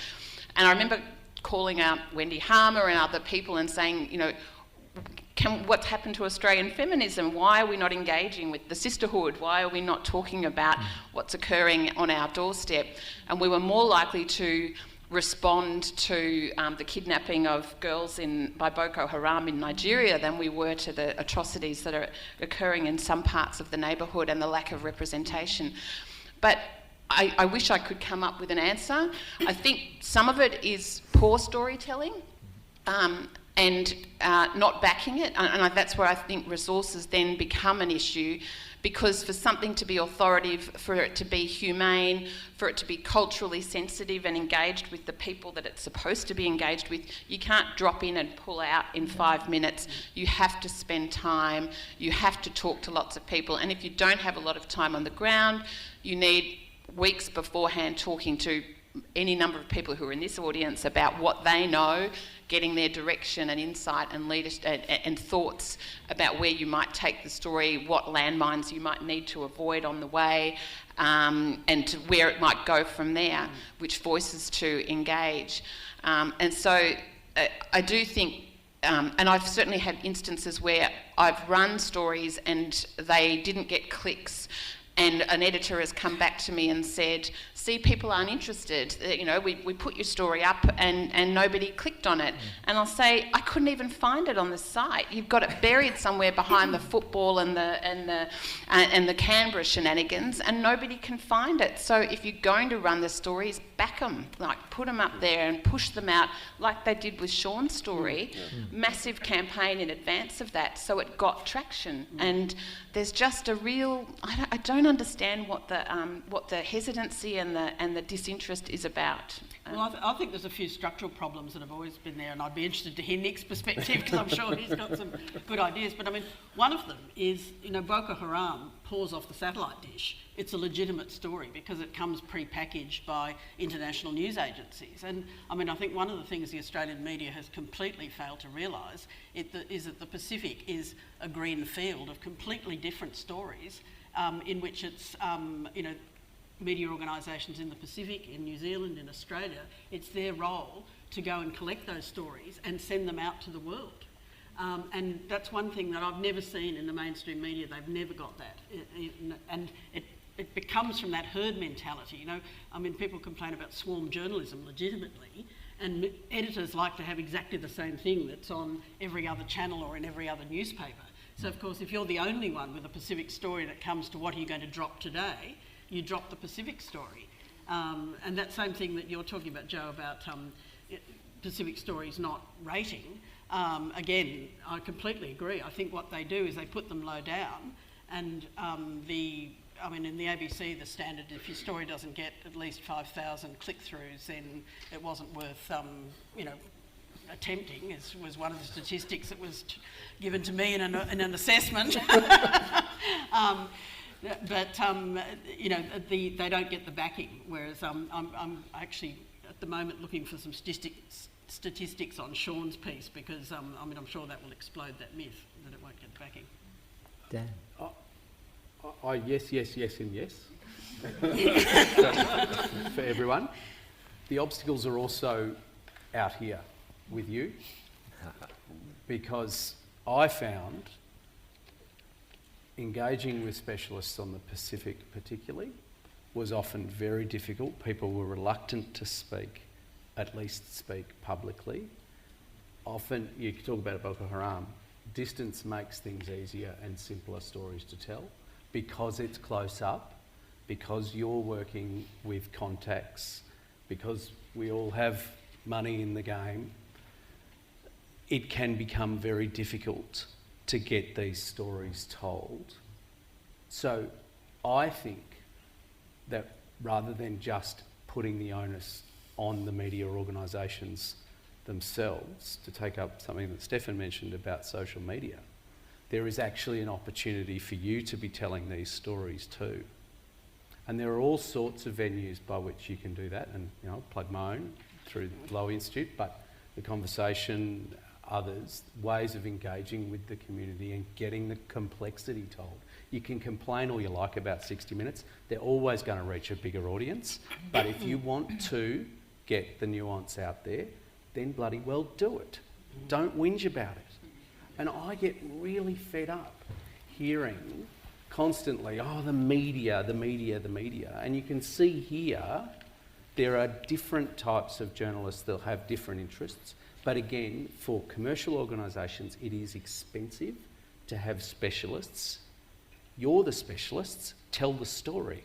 And I remember calling out Wendy Harmer and other people and saying, what's happened to Australian feminism? Why are we not engaging with the sisterhood? Why are we not talking about what's occurring on our doorstep? And we were more likely to respond to the kidnapping of girls by Boko Haram in Nigeria than we were to the atrocities that are occurring in some parts of the neighbourhood and the lack of representation. But I wish I could come up with an answer. I think some of it is poor storytelling. And not backing it, and that's where I think resources then become an issue, because for something to be authoritative, for it to be humane, for it to be culturally sensitive and engaged with the people that it's supposed to be engaged with, you can't drop in and pull out in 5 minutes. You have to spend time, you have to talk to lots of people, and if you don't have a lot of time on the ground, you need weeks beforehand talking to any number of people who are in this audience about what they know, getting their direction and insight and leadership and thoughts about where you might take the story, what landmines you might need to avoid on the way, and to where it might go from there, which voices to engage. And so I do think, and I've certainly had instances where I've run stories and they didn't get clicks, and an editor has come back to me and said, see, people aren't interested. We put your story up and nobody clicked on it. And I'll say, I couldn't even find it on the site. You've got it buried somewhere behind the football and the Canberra shenanigans, and nobody can find it. So if you're going to run the stories, back them, put them up there and push them out like they did with Sean's story. Massive campaign in advance of that, so it got traction. And there's just a real, I don't understand what the hesitancy and the disinterest is about. Well, I think there's a few structural problems that have always been there, and I'd be interested to hear Nick's perspective, because I'm sure he's got some good ideas. But I mean, one of them is, Boko Haram pours off the satellite dish. It's a legitimate story because it comes pre-packaged by international news agencies. And I mean, I think one of the things the Australian media has completely failed to realise is that the Pacific is a green field of completely different stories, in which it's, media organisations in the Pacific, in New Zealand, in Australia, it's their role to go and collect those stories and send them out to the world. And that's one thing that I've never seen in the mainstream media. They've never got that. And it becomes from that herd mentality, you know. I mean, people complain about swarm journalism legitimately, and editors like to have exactly the same thing that's on every other channel or in every other newspaper. So, of course, if you're the only one with a Pacific story and it comes to what are you going to drop today, you drop the Pacific story. And that same thing that you're talking about, Joe, about Pacific stories not rating, again, I completely agree. I think what they do is they put them low down, and in the ABC, the standard, if your story doesn't get at least 5,000 click-throughs, then it wasn't worth, attempting. It was one of the statistics that was given to me in an assessment. They don't get the backing, whereas I'm actually at the moment looking for some statistics on Sean's piece, because I'm sure that will explode that myth that it won't get backing. Dan? Yes, and yes. For everyone. The obstacles are also out here with you, because I found engaging with specialists on the Pacific particularly was often very difficult. People were reluctant to speak, at least speak publicly. Often, you talk about Boko Haram, distance makes things easier and simpler stories to tell, because it's close up, because you're working with contacts, because we all have money in the game. It can become very difficult to get these stories told. So I think that rather than just putting the onus on the media organisations themselves to take up something that Stefan mentioned about social media, there is actually an opportunity for you to be telling these stories too. And there are all sorts of venues by which you can do that, and I'll plug my own through the Lowy Institute, but the conversation, others, ways of engaging with the community and getting the complexity told. You can complain all you like about 60 Minutes. They're always going to reach a bigger audience. But if you want to get the nuance out there, then bloody well do it. Don't whinge about it. And I get really fed up hearing constantly, the media. And you can see here, there are different types of journalists that have different interests. But again, for commercial organisations, it is expensive to have specialists. You're the specialists, tell the story.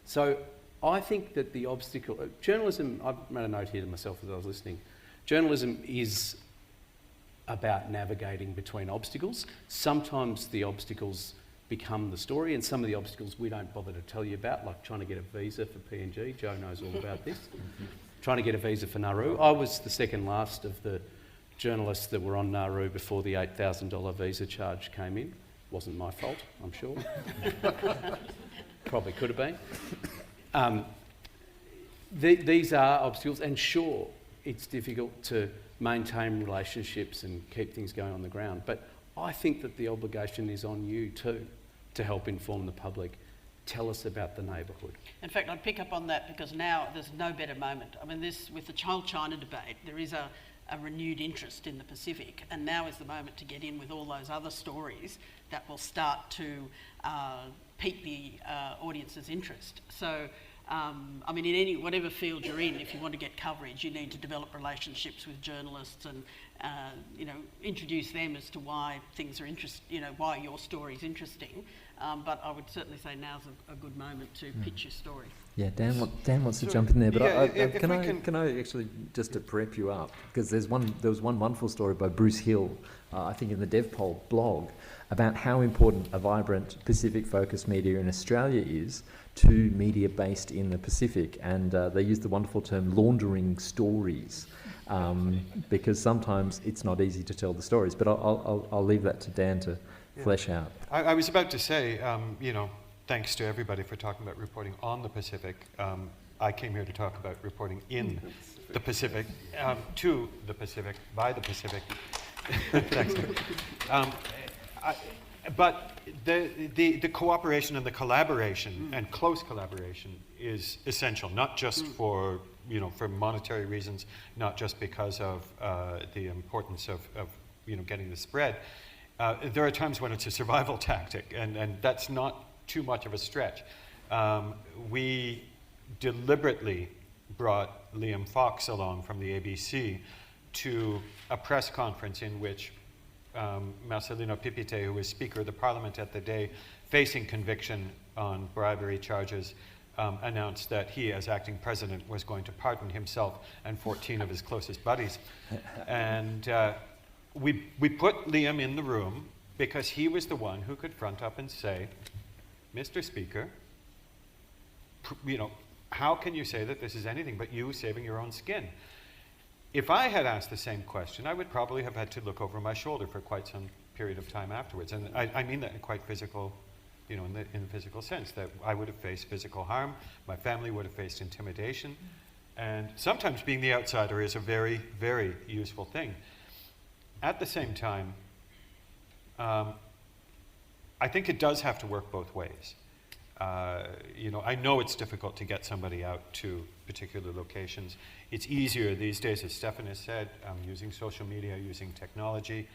So I think that the obstacle, journalism, I've made a note here to myself as I was listening, journalism is about navigating between obstacles. Sometimes the obstacles become the story, and some of the obstacles we don't bother to tell you about, like trying to get a visa for PNG. Joe knows all about this. Trying to get a visa for Nauru. I was the second last of the journalists that were on Nauru before the $8,000 visa charge came in. Wasn't my fault, I'm sure. Probably could have been. These are obstacles, and sure, it's difficult to maintain relationships and keep things going on the ground, but I think that the obligation is on you too to help inform the public. Tell us about the neighbourhood. In fact, I'd pick up on that, because now there's no better moment. I mean, with the China debate, there is a renewed interest in the Pacific, and now is the moment to get in with all those other stories that will start to pique the audience's interest. So, in whatever field you're in, if you want to get coverage, you need to develop relationships with journalists and, introduce them as to why things are why your story is interesting. But I would certainly say now's a good moment to pitch your story. Yeah, Dan wants to jump in there, but can I actually just to prep you up, because there was one wonderful story by Bruce Hill, I think in the DevPol blog, about how important a vibrant Pacific-focused media in Australia is to media based in the Pacific, and they use the wonderful term laundering stories, because sometimes it's not easy to tell the stories. But I'll leave that to Dan to flesh out. I was about to say, thanks to everybody for talking about reporting on the Pacific. I came here to talk about reporting in the Pacific, to the Pacific, by the Pacific. Thanks. But the cooperation and the collaboration and close collaboration is essential, not just for monetary reasons, not just because of the importance of getting the spread. There are times when it's a survival tactic, and that's not too much of a stretch. We deliberately brought Liam Fox along from the ABC to a press conference in which Marcelino Pipite, who was Speaker of the Parliament at the day, facing conviction on bribery charges, announced that he, as acting president, was going to pardon himself and 14 of his closest buddies. And we put Liam in the room because he was the one who could front up and say, Mr. Speaker, how can you say that this is anything but you saving your own skin? If I had asked the same question, I would probably have had to look over my shoulder for quite some period of time afterwards. And I mean that in quite physical, in the physical sense, that I would have faced physical harm, my family would have faced intimidation, and sometimes being the outsider is a very, very useful thing. At the same time, I think it does have to work both ways. I know it's difficult to get somebody out to particular locations. It's easier these days, as Stefan has said, using social media, using technology.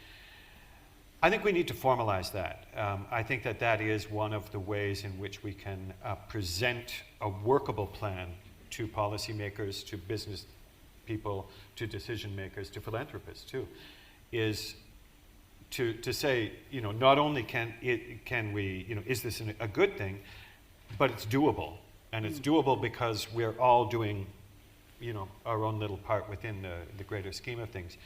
I think we need to formalize that. I think that is one of the ways in which we can present a workable plan to policymakers, to business people, to decision makers, to philanthropists too, is to say, not only can we, is this a good thing, but it's doable. And it's doable because we're all doing, our own little part within the greater scheme of things.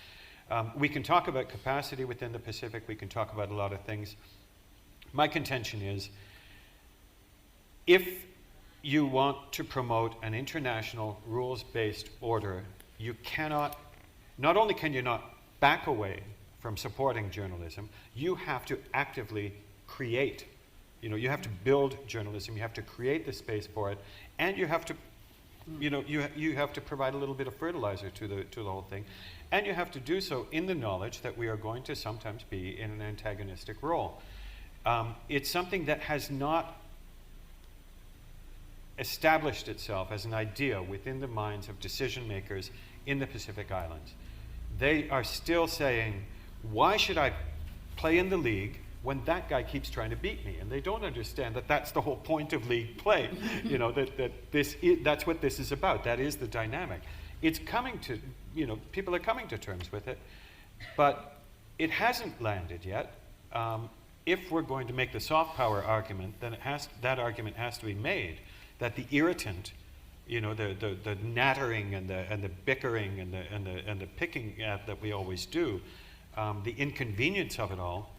We can talk about capacity within the Pacific. We can talk about a lot of things. My contention is, if you want to promote an international rules-based order, you cannot, not only can you not back away from supporting journalism, you have to actively create. You have to build journalism, you have to create the space for it, and you have to, you have to provide a little bit of fertilizer to the whole thing, and you have to do so in the knowledge that we are going to sometimes be in an antagonistic role. It's something that has not established itself as an idea within the minds of decision makers in the Pacific Islands. They are still saying, why should I play in the league when that guy keeps trying to beat me? And they don't understand that that's the whole point of league play. That's what this is about. That is the dynamic. It's coming to, people are coming to terms with it, but it hasn't landed yet. If we're going to make the soft power argument, then that argument has to be made that the irritant, the nattering and the bickering and the picking at that we always do, the inconvenience of it all,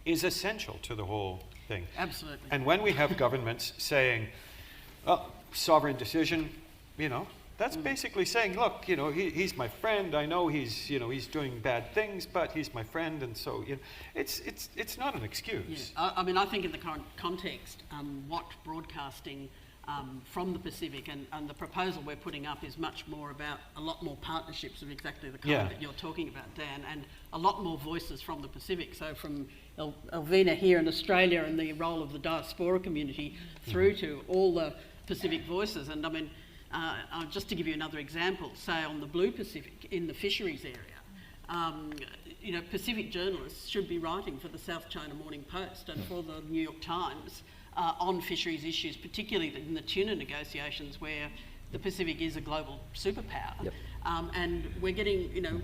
is essential to the whole thing. Absolutely. And when we have governments saying, oh, sovereign decision, that's basically saying, look, he's my friend. I know he's doing bad things, but he's my friend, and so it's not an excuse. Yeah. I think in the current context, what broadcasting from the Pacific and the proposal we're putting up is much more about a lot more partnerships of exactly the kind that you're talking about, Dan, and a lot more voices from the Pacific. So from Elvina here in Australia and the role of the diaspora community through to all the Pacific voices. And just to give you another example, say on the Blue Pacific in the fisheries area, Pacific journalists should be writing for the South China Morning Post and for the New York Times on fisheries issues, particularly in the tuna negotiations where the Pacific is a global superpower. Yep. And we're getting,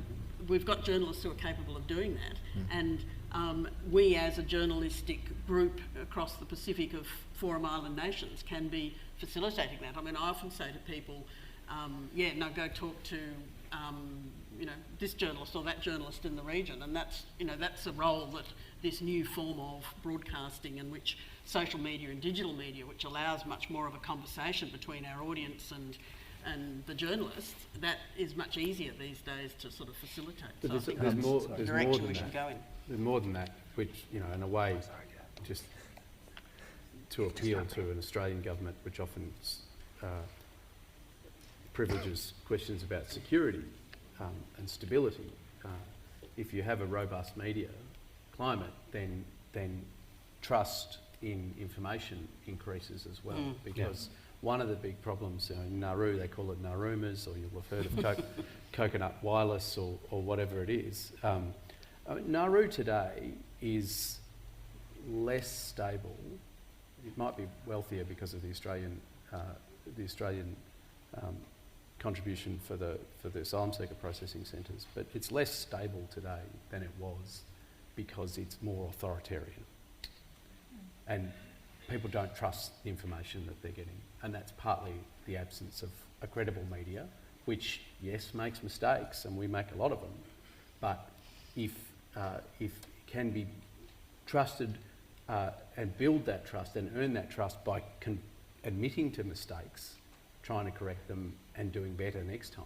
we've got journalists who are capable of doing that. And we as a journalistic group across the Pacific of Forum Island nations can be facilitating that. I often say to people, go talk to, this journalist or that journalist in the region. And that's a role that this new form of broadcasting, in which social media and digital media, which allows much more of a conversation between our audience and the journalists, that is much easier these days to sort of facilitate. But so I think there's that's more, the there's direction more than we that. should go in. There's more than that, which, in a way, just to appeal to an Australian government, which often privileges questions about security and stability. If you have a robust media climate, then trust in information increases as well, because one of the big problems in Nauru, they call it Narumas, or you'll have heard of coconut wireless or whatever it is. Nauru today is less stable. It might be wealthier because of the Australian contribution for the asylum seeker processing centres, but it's less stable today than it was because it's more authoritarian. And people don't trust the information that they're getting, and that's partly the absence of a credible media, which, yes, makes mistakes, and we make a lot of them, but if it can be trusted and build that trust and earn that trust by admitting to mistakes, trying to correct them and doing better next time,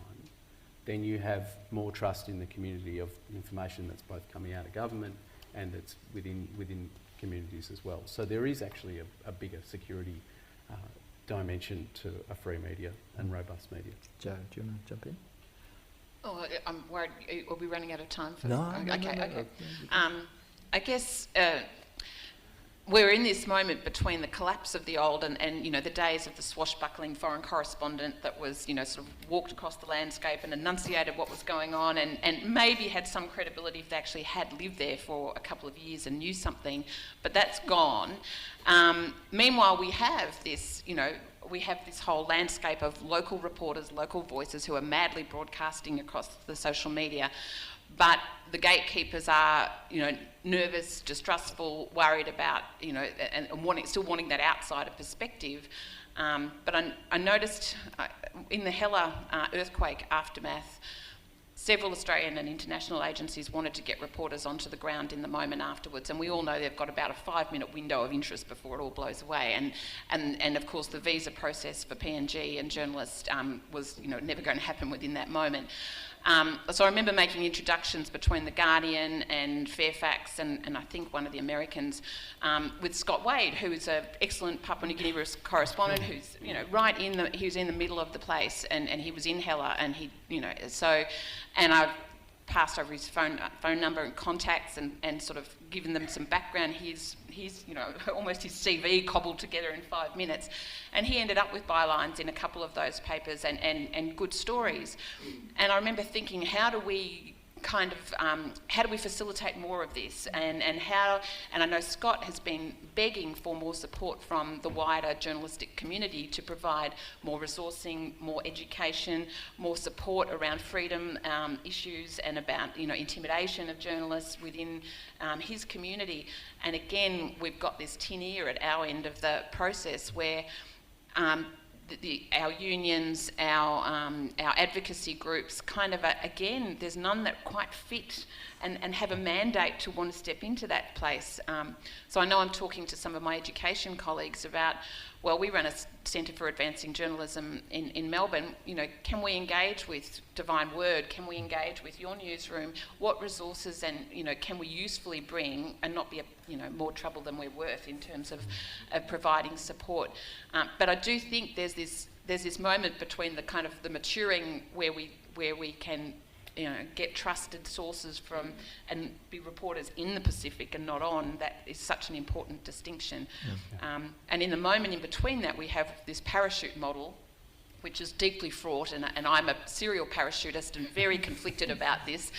then you have more trust in the community of information that's both coming out of government and that's within communities as well. So there is actually a bigger security dimension to a free media and robust media. Joe, do you want to jump in? Oh, I'm worried. Are we running out of time? No. Okay. I guess we're in this moment between the collapse of the old and you know, the days of the swashbuckling foreign correspondent that was, you know, sort of walked across the landscape and enunciated what was going on and maybe had some credibility if they actually had lived there for a couple of years and knew something, but that's gone. Meanwhile, we have this, you know, we have this whole landscape of local reporters, local voices who are madly broadcasting across the social media. But the gatekeepers are, you know, nervous, distrustful, worried about, you know, and still wanting that outsider perspective. But I noticed in the Hela earthquake aftermath, several Australian and international agencies wanted to get reporters onto the ground in the moment afterwards, and we all know they've got about a 5-minute window of interest before it all blows away. And of course, the visa process for PNG and journalists was, you know, never going to happen within that moment. So I remember making introductions between The Guardian and Fairfax and I think one of the Americans with Scott Wade, who is an excellent Papua New Guinea correspondent who's, you know, he was in the middle of the place and he was in Hela and he, you know, so, and I've passed over his phone number and contacts and sort of given them some background. He's you know, almost his CV cobbled together in 5 minutes. And he ended up with bylines in a couple of those papers and good stories. And I remember thinking, how do we facilitate more of this? And I know Scott has been begging for more support from the wider journalistic community to provide more resourcing, more education, more support around freedom issues and about, you know, intimidation of journalists within his community. And again, we've got this tin ear at our end of the process where our unions, our advocacy groups, kind of, again, there's none that quite fit and have a mandate to want to step into that place. So I know I'm talking to some of my education colleagues about, well, we run a Centre for Advancing Journalism in Melbourne. You know, can we engage with Divine Word? Can we engage with your newsroom? What resources and, you know, can we usefully bring and not be, more trouble than we're worth in terms of providing support? But I do think there's this moment between the kind of the maturing where we can, you know, get trusted sources from and be reporters in the Pacific and not on. That is such an important distinction. Okay. And in the moment in between that, we have this parachute model, which is deeply fraught, and I'm a serial parachutist and very conflicted about this.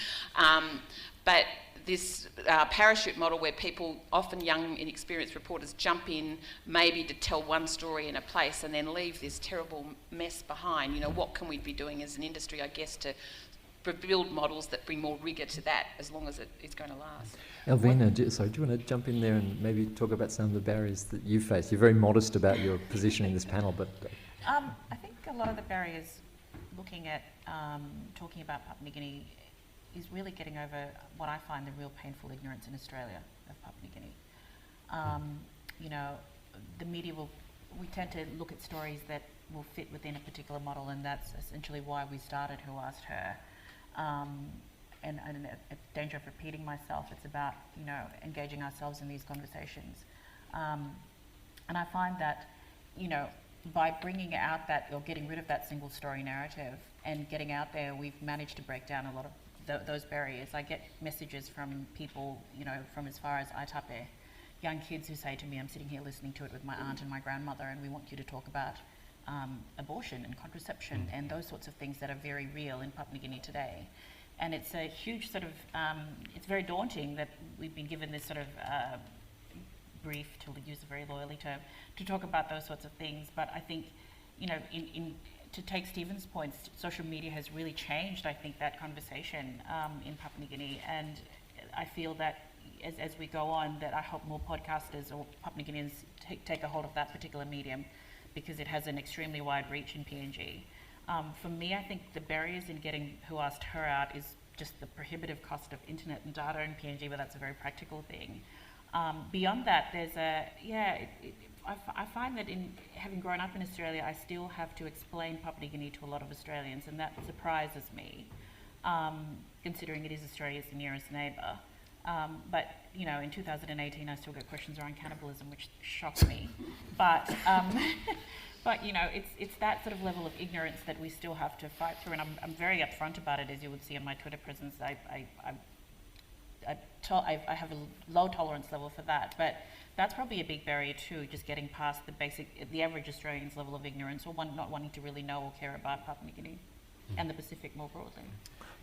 But this parachute model where people, often young, inexperienced reporters, jump in maybe to tell one story in a place and then leave this terrible mess behind. You know, what can we be doing as an industry, I guess, to build models that bring more rigour to that as long as it is going to last. Elvina, do you want to jump in there and maybe talk about some of the barriers that you face? You're very modest about your position in this panel, but... I think a lot of the barriers looking at talking about Papua New Guinea is really getting over what I find the real painful ignorance in Australia of Papua New Guinea. You know, the media we tend to look at stories that will fit within a particular model, and that's essentially why we started Who Asked Her. And at danger of repeating myself, it's about, you know, engaging ourselves in these conversations. And I find that, you know, by bringing out that, or getting rid of that single story narrative and getting out there, we've managed to break down a lot of those barriers. I get messages from people, you know, from as far as Aitape, young kids who say to me, I'm sitting here listening to it with my aunt and my grandmother, and we want you to talk about abortion and contraception and those sorts of things that are very real in Papua New Guinea today. And it's a huge sort of, it's very daunting that we've been given this sort of brief, to use a very lawyerly term, to talk about those sorts of things. But I think, you know, to take Stephen's points, social media has really changed, I think, that conversation in Papua New Guinea. And I feel that as we go on, that I hope more podcasters or Papua New Guineans take a hold of that particular medium, because it has an extremely wide reach in PNG. For me, I think the barriers in getting Who Asked Her out is just the prohibitive cost of internet and data in PNG, but that's a very practical thing. Beyond that, there's I find that in having grown up in Australia, I still have to explain Papua New Guinea to a lot of Australians, and that surprises me, considering it is Australia's nearest neighbour. But, you know, in 2018, I still get questions around cannibalism, which shocks me. But, but you know, it's that sort of level of ignorance that we still have to fight through, and I'm very upfront about it, as you would see on my Twitter presence. I have a low tolerance level for that, but that's probably a big barrier too, just getting past the average Australian's level of ignorance, or not wanting to really know or care about Papua New Guinea and the Pacific more broadly.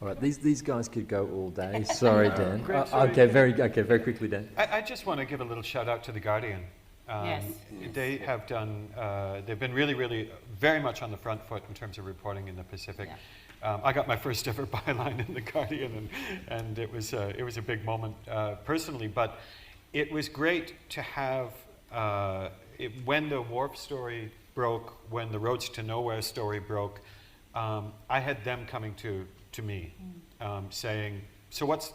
All right, these guys could go all day. Sorry, Dan. Okay, very quickly, Dan. I just want to give a little shout out to The Guardian. Yes. They have done, they've been really, very much on the front foot in terms of reporting in the Pacific. Yeah. I got my first ever byline in The Guardian, and it was a big moment personally, but it was great to have, when the Wharf story broke, when the Roads to Nowhere story broke, I had them coming to me, saying, so what's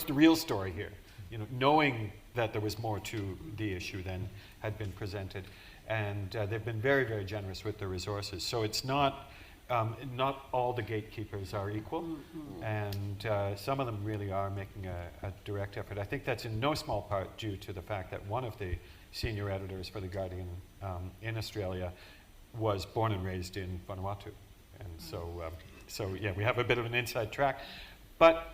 the real story here? You know, knowing that there was more to the issue than had been presented, and they've been very generous with the resources. So it's not all the gatekeepers are equal, and some of them really are making a direct effort. I think that's in no small part due to the fact that one of the senior editors for The Guardian in Australia was born and raised in Vanuatu. And so yeah, we have a bit of an inside track. But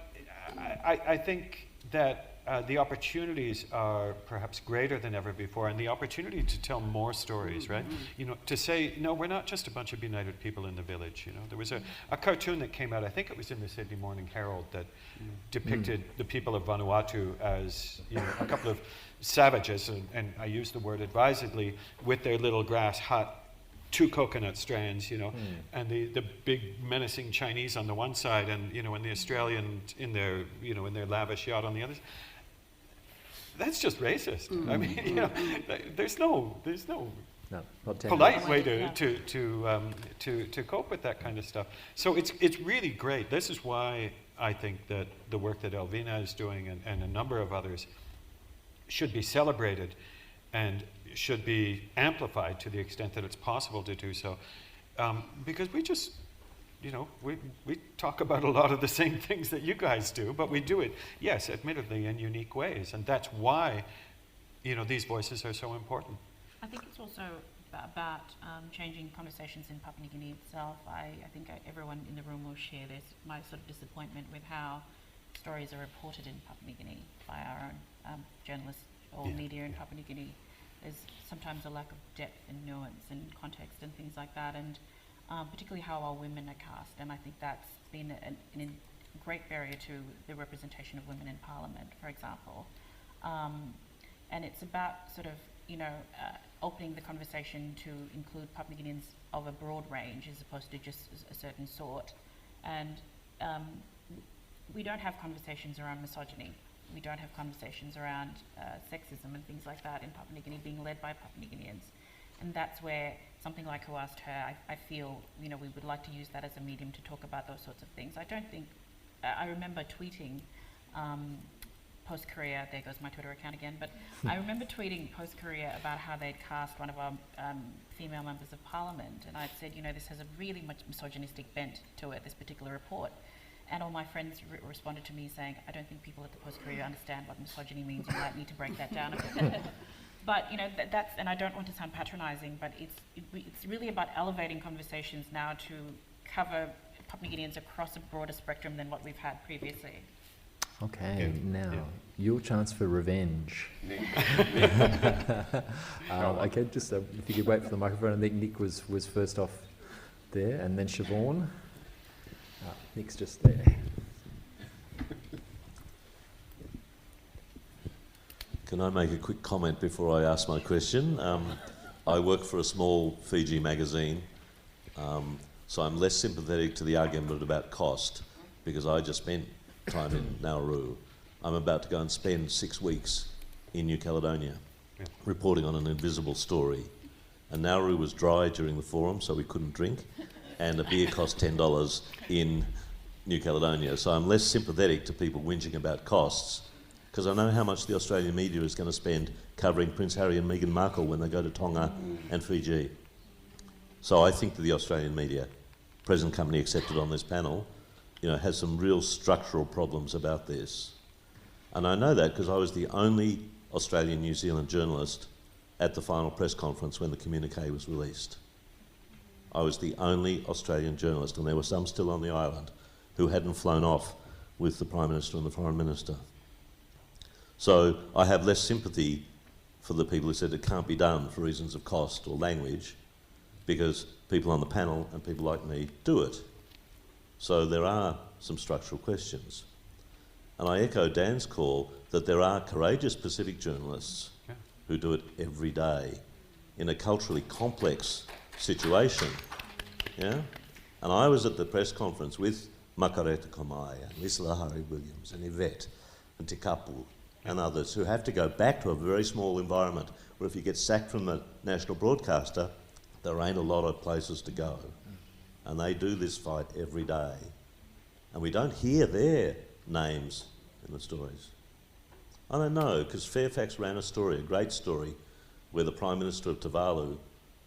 I think that the opportunities are perhaps greater than ever before, and the opportunity to tell more stories, right? You know, to say, no, we're not just a bunch of benighted people in the village, you know. There was a cartoon that came out, I think it was in the Sydney Morning Herald, that depicted the people of Vanuatu as, you know, a couple of savages, and I use the word advisedly, with their little grass hut, 2 coconut strands, you know, and the big menacing Chinese on the one side, and, you know, and the Australian in their lavish yacht on the other. That's just racist. I mean, you know, there's no polite way to cope with that kind of stuff. So it's really great. This is why I think that the work that Elvina is doing and a number of others should be celebrated and should be amplified to the extent that it's possible to do so, because we just, you know, we talk about a lot of the same things that you guys do, but we do it, yes, admittedly, in unique ways, and that's why, you know, these voices are so important. I think it's also about changing conversations in Papua New Guinea itself. I think everyone in the room will share this, my sort of disappointment with how stories are reported in Papua New Guinea by our own journalists or media in Papua New Guinea. There's sometimes a lack of depth and nuance and context and things like that, and particularly how our women are cast. And I think that's been a great barrier to the representation of women in Parliament, for example. And it's about sort of, you know, opening the conversation to include Papua New Guineans of a broad range as opposed to just a certain sort. And we don't have conversations around misogyny. We don't have conversations around sexism and things like that in Papua New Guinea being led by Papua New Guineans. And that's where something like Who Asked Her, I feel, you know, we would like to use that as a medium to talk about those sorts of things. I don't think, I remember tweeting post-Korea, there goes my Twitter account again, but I remember tweeting post-Korea about how they'd cast one of our female members of Parliament, and I'd said, you know, this has a really much misogynistic bent to it, this particular report. And all my friends responded to me saying, I don't think people at the Post-Korea understand what misogyny means. You might need to break that down a bit. But, you know, that's, and I don't want to sound patronising, but it's really about elevating conversations now to cover Papua New Guineans across a broader spectrum than what we've had previously. Okay, now your chance for revenge. Nick. Okay, just if you could wait for the microphone. I think Nick was first off there, and then Siobhan. Nick's just there. Can I make a quick comment before I ask my question? I work for a small Fiji magazine, so I'm less sympathetic to the argument about cost, because I just spent time in Nauru. I'm about to go and spend 6 weeks in New Caledonia reporting on an invisible story. And Nauru was dry during the forum, so we couldn't drink, and a beer cost $10 in New Caledonia. So I'm less sympathetic to people whinging about costs, because I know how much the Australian media is going to spend covering Prince Harry and Meghan Markle when they go to Tonga and Fiji. So I think that the Australian media, present company accepted on this panel, has some real structural problems about this. And I know that because I was the only Australian New Zealand journalist at the final press conference when the communique was released. I was the only Australian journalist, and there were some still on the island who hadn't flown off with the Prime Minister and the Foreign Minister. So I have less sympathy for the people who said it can't be done for reasons of cost or language, because people on the panel and people like me do it. So there are some structural questions. And I echo Dan's call that there are courageous Pacific journalists who do it every day in a culturally complex situation. Yeah? And I was at the press conference with Makareta Komai and Lisla Hari-Williams and Yvette and Tikapu and others who have to go back to a very small environment where if you get sacked from the national broadcaster, there ain't a lot of places to go. And they do this fight every day. And we don't hear their names in the stories. I don't know, because Fairfax ran a story, a great story, where the Prime Minister of Tuvalu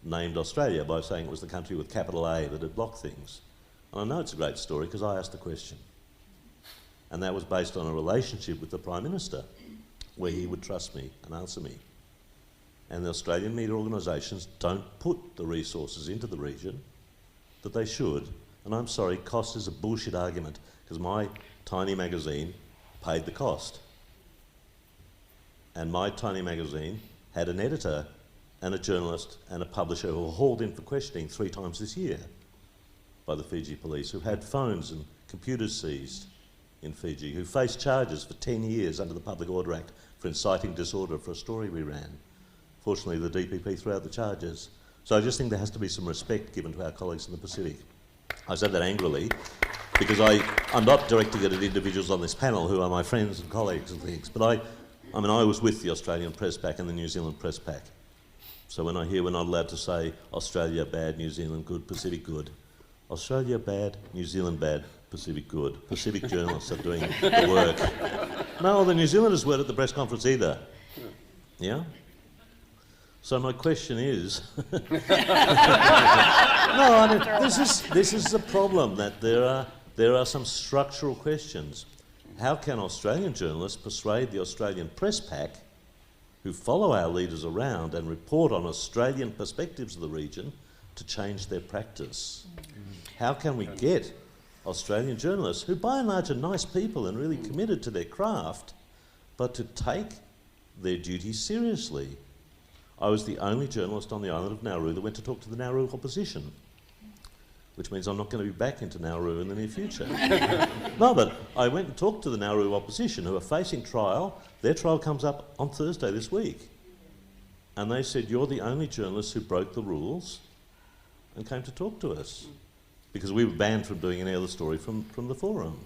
named Australia by saying it was the country with capital A that had blocked things. And I know it's a great story because I asked the question. And that was based on a relationship with the Prime Minister, where he would trust me and answer me. And the Australian media organisations don't put the resources into the region that they should. And I'm sorry, cost is a bullshit argument, because my tiny magazine paid the cost. And my tiny magazine had an editor and a journalist and a publisher who were hauled in for questioning 3 times this year by the Fiji police, who had phones and computers seized in Fiji, who faced charges for 10 years under the Public Order Act for inciting disorder for a story we ran. Fortunately, the DPP threw out the charges. So I just think there has to be some respect given to our colleagues in the Pacific. I said that angrily because I'm not directing it at individuals on this panel who are my friends and colleagues and things, but I was with the Australian Press Pack and the New Zealand Press Pack. So when I hear we're not allowed to say Australia bad, New Zealand good, Pacific good, Australia bad, New Zealand bad, Pacific good. Pacific journalists are doing the work. No, the New Zealanders weren't at the press conference either. Yeah? So my question is, no, this is the problem, that there are some structural questions. How can Australian journalists persuade the Australian Press Pack, who follow our leaders around and report on Australian perspectives of the region, to change their practice? How can we get Australian journalists, who by and large are nice people and really committed to their craft, but to take their duties seriously? I was the only journalist on the island of Nauru that went to talk to the Nauru opposition, which means I'm not going to be back into Nauru in the near future. No, but I went and talked to the Nauru opposition, who are facing trial. Their trial comes up on Thursday this week. And they said, you're the only journalist who broke the rules and came to talk to us, because we were banned from doing any other story from the forum.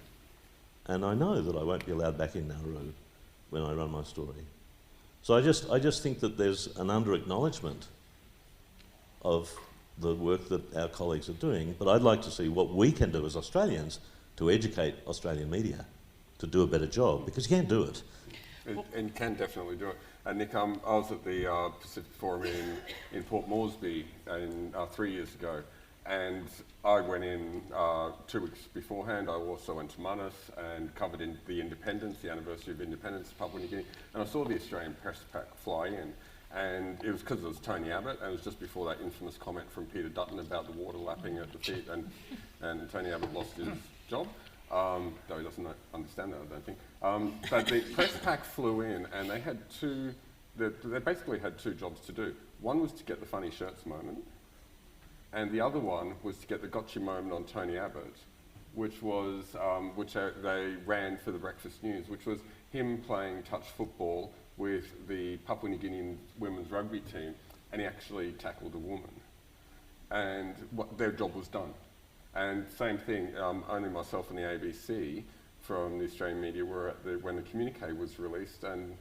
And I know that I won't be allowed back in Nauru when I run my story. So I just think that there's an under-acknowledgement of the work that our colleagues are doing, but I'd like to see what we can do as Australians to educate Australian media to do a better job, because you can't do it. And you can definitely do it. And Nick, I was at the Pacific Forum in Port Moresby 3 years ago, and I went in 2 weeks beforehand. I also went to Manus and covered the Independence, the anniversary of Independence of Papua New Guinea, and I saw the Australian Press Pack fly in, and it was because it was Tony Abbott, and it was just before that infamous comment from Peter Dutton about the water lapping at the feet, and Tony Abbott lost his job. though he doesn't understand that, I don't think. But the press pack flew in, and they had they basically had two jobs to do. One was to get the funny shirts moment, and the other one was to get the gotcha moment on Tony Abbott, which was which they ran for the Breakfast News, which was him playing touch football with the Papua New Guinean women's rugby team, and he actually tackled a woman, and their job was done. And same thing, only myself and the ABC from the Australian media were at when the communique was released, and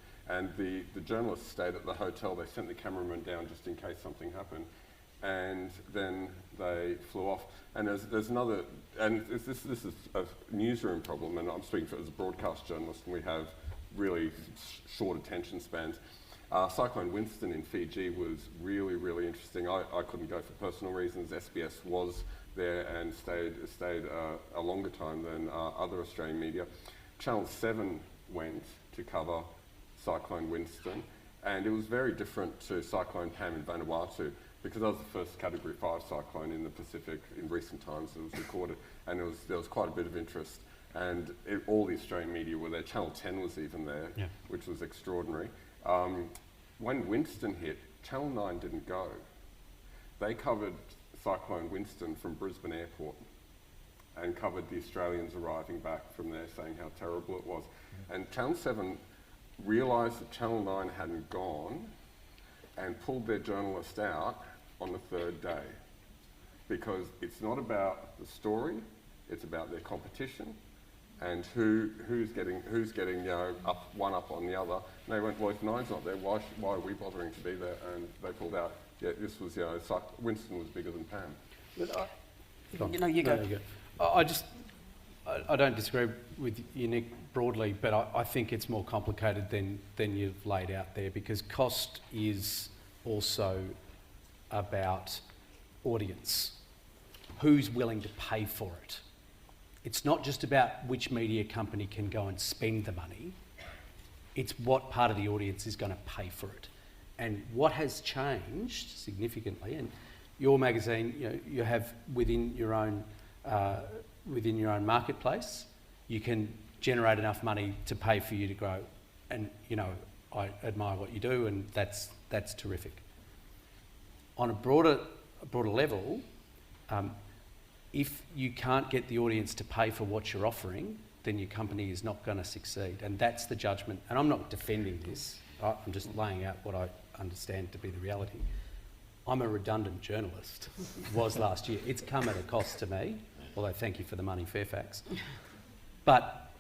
the journalists stayed at the hotel. They sent the cameraman down just in case something happened, and then they flew off. And there's another, and this is a newsroom problem, and I'm speaking for it as a broadcast journalist, and we have really short attention spans. Cyclone Winston in Fiji was really, really interesting. I couldn't go for personal reasons. SBS was there and stayed a longer time than other Australian media. Channel 7 went to cover Cyclone Winston, and it was very different to Cyclone Pam in Vanuatu, because that was the first Category 5 cyclone in the Pacific in recent times that was recorded, and there was quite a bit of interest, and all the Australian media were there. Channel 10 was even there, which was extraordinary. When Winston hit, Channel 9 didn't go. They covered Cyclone Winston from Brisbane Airport and covered the Australians arriving back from there, saying how terrible it was. And Channel 7 realised that Channel 9 hadn't gone and pulled their journalist out on the third day, because it's not about the story, it's about their competition and who's getting up on the other. And they went, well, if Nine's not there, why are we bothering to be there? And they pulled out. Yeah, this was, Winston was bigger than Pam. You go. I don't disagree with you, Nick, broadly, but I think it's more complicated than you've laid out there, because cost is also about audience. Who's willing to pay for it? It's not just about which media company can go and spend the money. It's what part of the audience is going to pay for it. And what has changed significantly, and your magazine, you have within your own marketplace, you can generate enough money to pay for you to grow. And I admire what you do, and that's terrific. On a broader level, if you can't get the audience to pay for what you're offering, then your company is not going to succeed. And that's the judgment. And I'm not defending this. I'm just laying out what I understand to be the reality. I'm a redundant journalist, was last year. It's come at a cost to me, although thank you for the money, Fairfax. But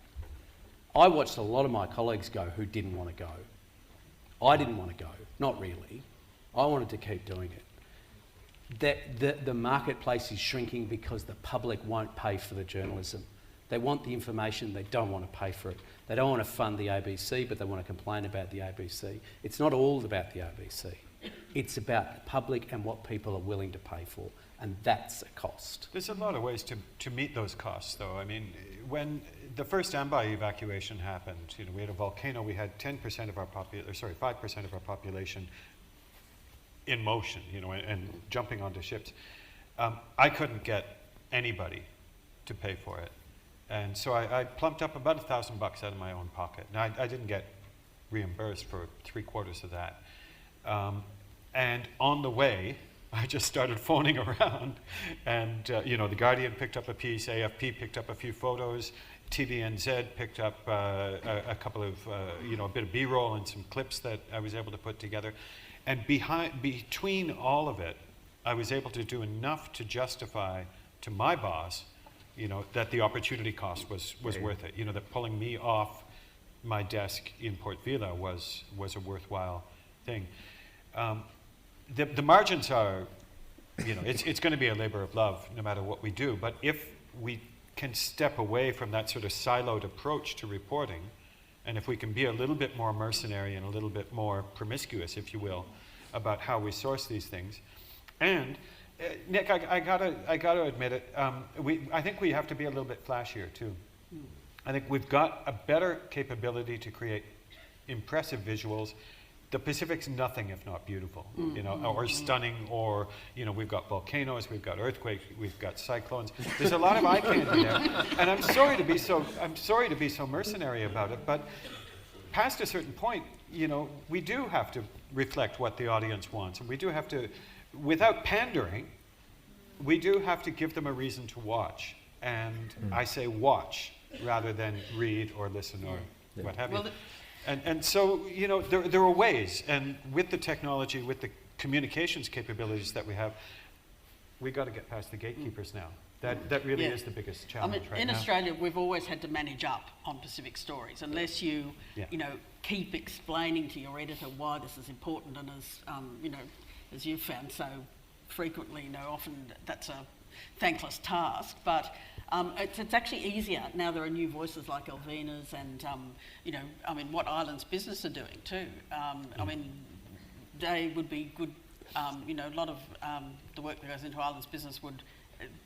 I watched a lot of my colleagues go who didn't want to go. I didn't want to go, not really. I wanted to keep doing it. The marketplace is shrinking because the public won't pay for the journalism. They want the information, they don't want to pay for it. They don't want to fund the ABC, but they want to complain about the ABC. It's not all about the ABC. It's about the public and what people are willing to pay for, and that's a cost. There's a lot of ways to meet those costs, though. I mean, when the first Ambai evacuation happened, we had a volcano, we had 5% of our population in motion, and jumping onto ships. I couldn't get anybody to pay for it. And so I plumped up about $1,000 out of my own pocket. Now, I didn't get reimbursed for 3/4 of that. And on the way, I just started phoning around. And, The Guardian picked up a piece, AFP picked up a few photos, TVNZ picked up a couple of, a bit of B-roll and some clips that I was able to put together. And between all of it, I was able to do enough to justify to my boss, that the opportunity cost was worth it. That pulling me off my desk in Port Vila was a worthwhile thing. The margins are, it's going to be a labor of love no matter what we do. But if we can step away from that sort of siloed approach to reporting, and if we can be a little bit more mercenary and a little bit more promiscuous, if you will, about how we source these things, and Nick, I gotta admit it. I think we have to be a little bit flashier too. I think we've got a better capability to create impressive visuals the Pacific's nothing if not beautiful, or stunning, or we've got volcanoes, we've got earthquakes, we've got cyclones. There's a lot of eye candy there, and I'm sorry to be so mercenary about it, but past a certain point, we do have to reflect what the audience wants, and we do have to, without pandering, we do have to give them a reason to watch, and I say watch rather than read or listen or what have you. And so, there are ways, and with the technology, with the communications capabilities that we have, we've got to get past the gatekeepers now. That really is the biggest challenge right now. In Australia, we've always had to manage up on Pacific stories, unless you, keep explaining to your editor why this is important, and as you've found so frequently, often that's a thankless task, but it's actually easier. Now there are new voices like Elvina's and, what Islands Business are doing too. They would be good, a lot of the work that goes into Islands Business would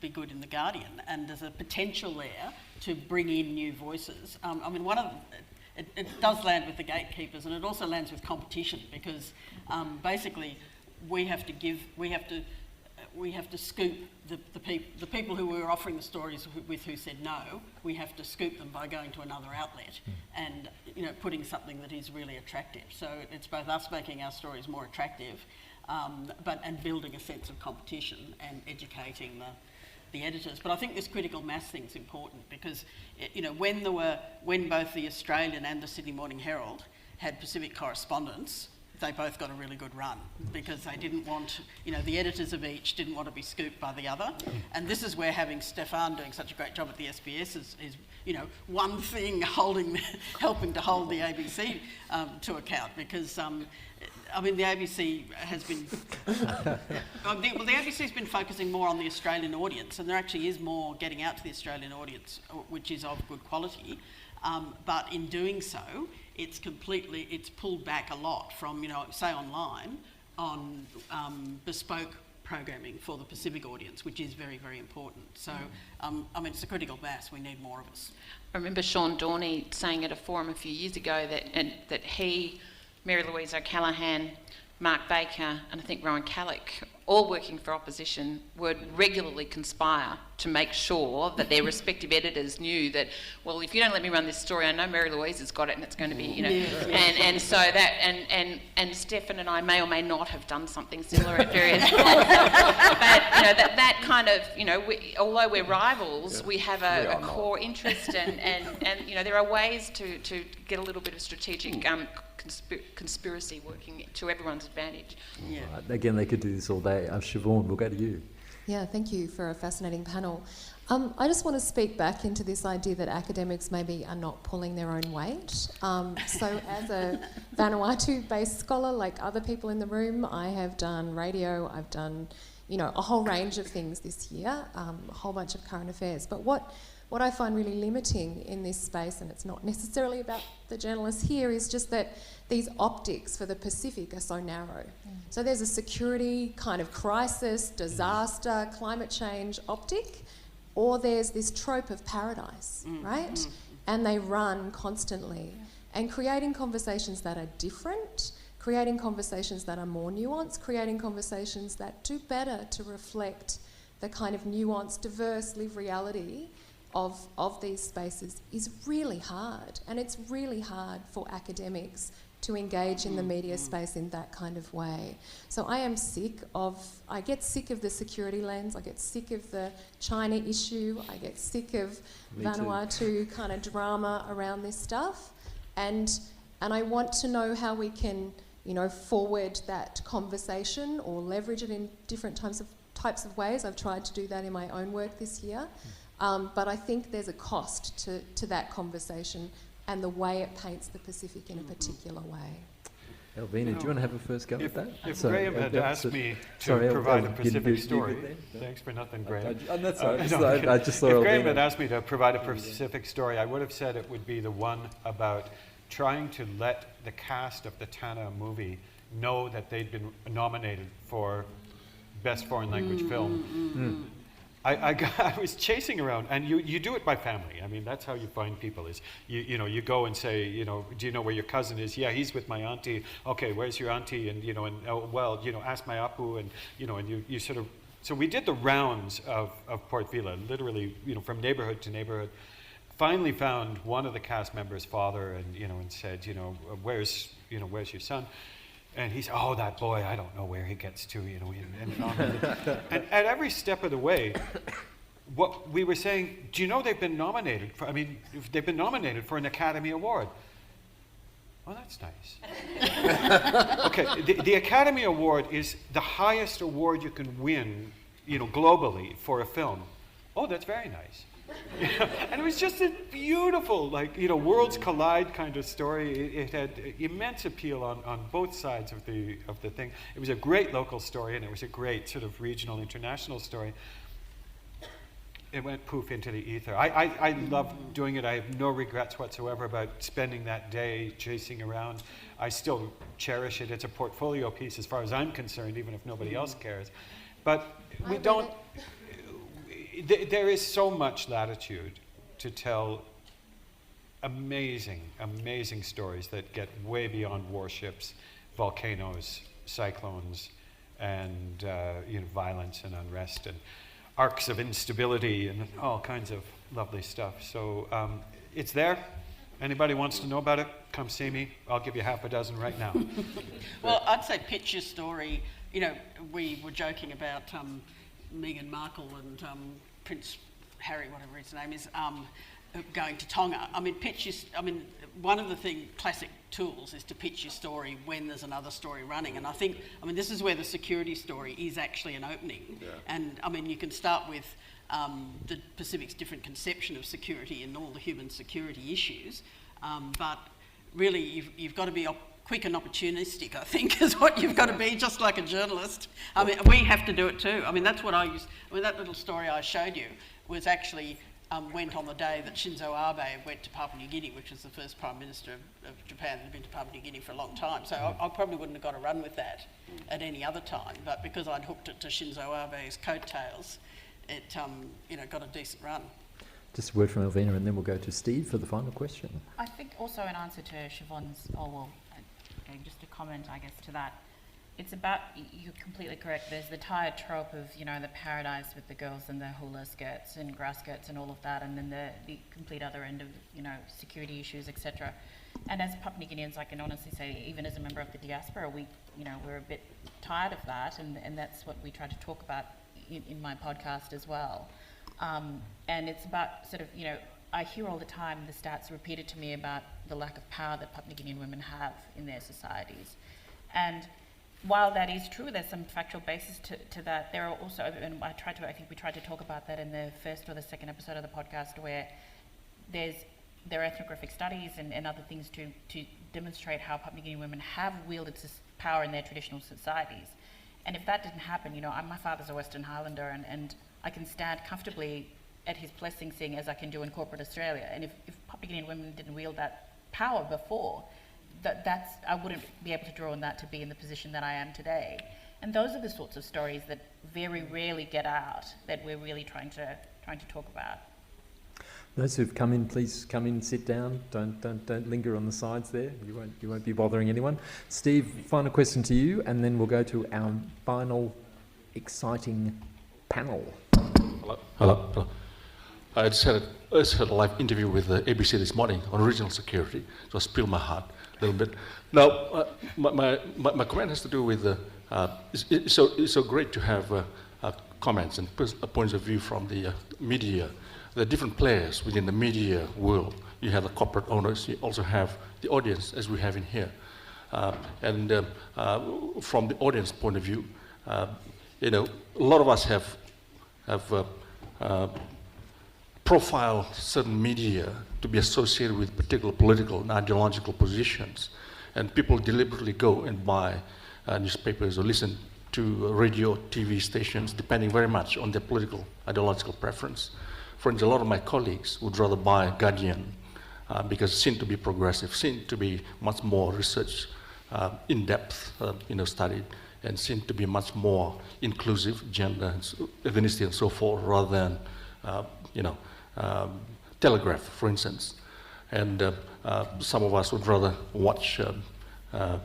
be good in The Guardian, and there's a potential there to bring in new voices. It does land with the gatekeepers, and it also lands with competition, because basically we have to scoop the people who we were offering the stories with who said no. We have to scoop them by going to another outlet and putting something that is really attractive. So it's both us making our stories more attractive, and building a sense of competition and educating the editors. But I think this critical mass thing's important, because when both the Australian and the Sydney Morning Herald had Pacific correspondents, they both got a really good run, because they didn't want, the editors of each didn't want to be scooped by the other. And this is where having Stefan doing such a great job at the SBS is one thing helping to hold the ABC to account, because the ABC has been the ABC's been focusing more on the Australian audience, and there actually is more getting out to the Australian audience, which is of good quality. But in doing so, it's pulled back a lot from, say online, on bespoke programming for the Pacific audience, which is very, very important. So, it's a critical mass. We need more of us. I remember Sean Dorney saying at a forum a few years ago that he, Mary Louise O'Callaghan, Mark Baker, and I think Rowan Callick, all working for opposition, would regularly conspire to make sure that their respective editors knew that, well, if you don't let me run this story, I know Mary Louise has got it, and it's going to be, and so that, and Stefan and I may or may not have done something similar at various points. But that kind of, although we're rivals, we have a core interest, and there are ways to get a little bit of strategic conspiracy working to everyone's advantage. Yeah. Again, they could do this all day. Siobhan, we'll go to you. Yeah, thank you for a fascinating panel. I just want to speak back into this idea that academics maybe are not pulling their own weight. So as a Vanuatu-based scholar, like other people in the room, I have done radio, I've done, a whole range of things this year, a whole bunch of current affairs. But what I find really limiting in this space, and it's not necessarily about the journalists here, is just that these optics for the Pacific are so narrow. So there's a security kind of crisis, disaster, climate change optic, or there's this trope of paradise, right? And they run constantly. And creating conversations that are different, creating conversations that are more nuanced, creating conversations that do better to reflect the kind of nuanced, diverse lived reality of these spaces is really hard. And it's really hard for academics to engage in the media space in that kind of way. So I get sick of the security lens, I get sick of the China issue, I get sick of Vanuatu kind of drama around this stuff. And I want to know how we can, forward that conversation or leverage it in different types of ways. I've tried to do that in my own work this year. But I think there's a cost to that conversation and the way it paints the Pacific in a particular way. Elvina, do you want to have a first go at that? If Graham had asked me to provide a Pacific story, thanks for nothing, Graham. That's all right. I just thought if Graham had asked me to provide a Pacific story, I would have said it would be the one about trying to let the cast of the Tana movie know that they'd been nominated for Best Foreign Language Film. I was chasing around, and you do it by family. I mean, that's how you find people. Is you go and say, do you know where your cousin is? Yeah, he's with my auntie. Okay, where's your auntie? And ask my apu, and you sort of. So we did the rounds of Port Vila, literally, from neighborhood to neighborhood. Finally found one of the cast members' father, and said, where's your son? And he said, oh, that boy, I don't know where he gets to, and at every step of the way, what we were saying, do you know they've been nominated for an Academy Award? Oh, that's nice. Okay, the Academy Award is the highest award you can win, globally for a film. Oh, that's very nice. And it was just a beautiful, worlds collide kind of story. It had immense appeal on both sides of the thing. It was a great local story, and it was a great sort of regional, international story. It went poof into the ether. I loved doing it. I have no regrets whatsoever about spending that day chasing around. I still cherish it. It's a portfolio piece as far as I'm concerned, even if nobody else cares. But we don't... There is so much latitude to tell amazing, amazing stories that get way beyond warships, volcanoes, cyclones, and violence and unrest, and arcs of instability, and all kinds of lovely stuff. So it's there. Anybody wants to know about it, come see me. I'll give you half a dozen right now. Well, I'd say pitch your story. We were joking about Meghan Markle and Prince Harry, whatever his name is, going to Tonga. I mean, one of the classic tools is to pitch your story when there's another story running. And I think, this is where the security story is actually an opening. Yeah. And you can start with the Pacific's different conception of security and all the human security issues. But really, you've got to be quick and opportunistic, I think, is what you've got to be, just like a journalist. We have to do it too. That's what I used. That little story I showed you was actually went on the day that Shinzo Abe went to Papua New Guinea, which was the first Prime Minister of Japan that had been to Papua New Guinea for a long time. So I probably wouldn't have got a run with that at any other time, but because I'd hooked it to Shinzo Abe's coattails, it got a decent run. Just a word from Elvina, and then we'll go to Steve for the final question. I think also in answer to Siobhan's, just a comment, I guess, to that. It's about, you're completely correct, there's the tired trope of, the paradise with the girls and the hula skirts and grass skirts and all of that, and then the complete other end of, security issues, etc. And as Papua New Guineans, I can honestly say, even as a member of the diaspora, we're a bit tired of that, and that's what we try to talk about in my podcast as well. And it's about sort of, I hear all the time the stats repeated to me about the lack of power that Papua New Guinean women have in their societies. And while that is true, there's some factual basis to that. There are also, and I think we tried to talk about that in the first or the second episode of the podcast, where there are ethnographic studies and other things to demonstrate how Papua New Guinean women have wielded power in their traditional societies. And if that didn't happen, my father's a Western Highlander, and I can stand comfortably at his blessing sing as I can do in corporate Australia. And if Papua New Guinean women didn't wield that power before, I wouldn't be able to draw on that to be in the position that I am today. And those are the sorts of stories that very rarely get out, that we're really trying to talk about. Those who've come in, please come in, sit down. Don't linger on the sides there. You won't be bothering anyone. Steve, final question to you, and then we'll go to our final exciting panel. Hello. I just had a live interview with the ABC this morning on regional security, so I spilled my heart a little bit. Now, my comment has to do with it's so great to have comments and points of view from the media, the different players within the media world. You have the corporate owners, you also have the audience, as we have in here. And from the audience point of view, a lot of us have profile certain media to be associated with particular political and ideological positions, and people deliberately go and buy newspapers or listen to radio, TV stations, depending very much on their political ideological preference. For instance, a lot of my colleagues would rather buy Guardian because it seemed to be progressive, seemed to be much more research, in-depth, studied, and seem to be much more inclusive, gender, ethnicity, and so forth, rather than, Telegraph, for instance. And some of us would rather watch Al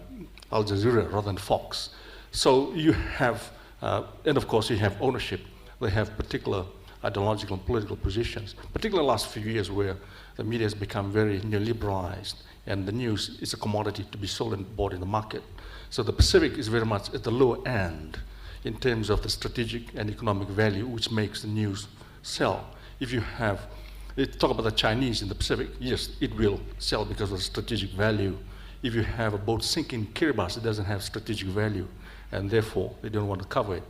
Jazeera rather than Fox. So you have, and of course you have ownership. They have particular ideological and political positions, particularly the last few years where the media has become very neoliberalized and the news is a commodity to be sold and bought in the market. So the Pacific is very much at the lower end in terms of the strategic and economic value which makes the news sell. If you talk about the Chinese in the Pacific, yes, it will sell because of the strategic value. If you have a boat sinking in Kiribati, it doesn't have strategic value, and therefore they don't want to cover it.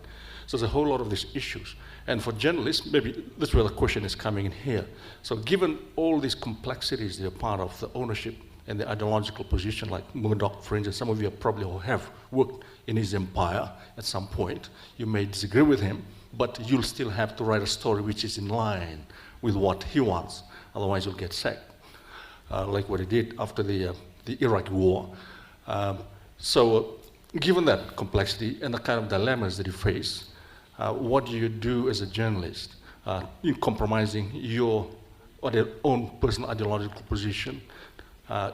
So there's a whole lot of these issues. And for journalists, maybe that's where the question is coming in here. So given all these complexities that are part of the ownership and the ideological position, like Murdoch, for instance, some of you probably have worked in his empire at some point. You may disagree with him, but you'll still have to write a story which is in line with what he wants. Otherwise, you'll get sacked, like what he did after the Iraq War. So given that complexity and the kind of dilemmas that you face, what do you do as a journalist in compromising your own personal ideological position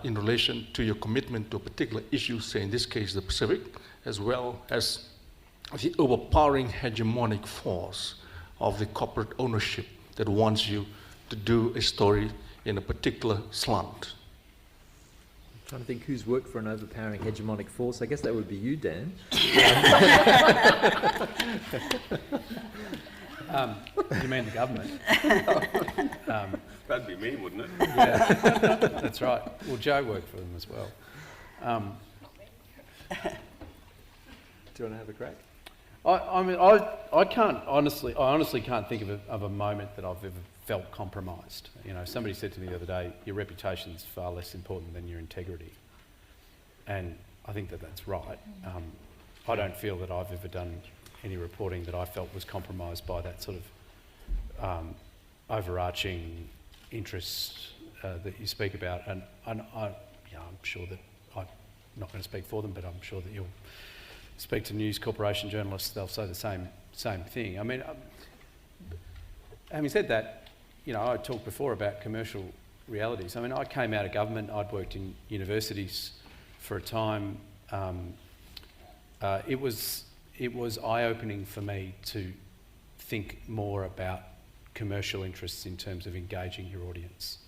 in relation to your commitment to a particular issue, say in this case the Pacific, as well as the overpowering hegemonic force of the corporate ownership that wants you to do a story in a particular slant? I'm trying to think who's worked for an overpowering hegemonic force. I guess that would be you, Dan. You mean the government? That'd be me, wouldn't it? Yeah, that's right. Well, Joe worked for them as well. Do you want to have a crack? I honestly can't think of a moment that I've ever felt compromised. You know, somebody said to me the other day, your reputation is far less important than your integrity. And I think that that's right. I don't feel that I've ever done any reporting that I felt was compromised by that sort of overarching interests that you speak about. And I'm sure that I'm not going to speak for them, but I'm sure that you'll speak to News Corporation journalists, they'll say the same thing. I mean, having said that, you know, I talked before about commercial realities. I mean, I came out of government, I'd worked in universities for a time. It was eye-opening for me to think more about commercial interests in terms of engaging your audience.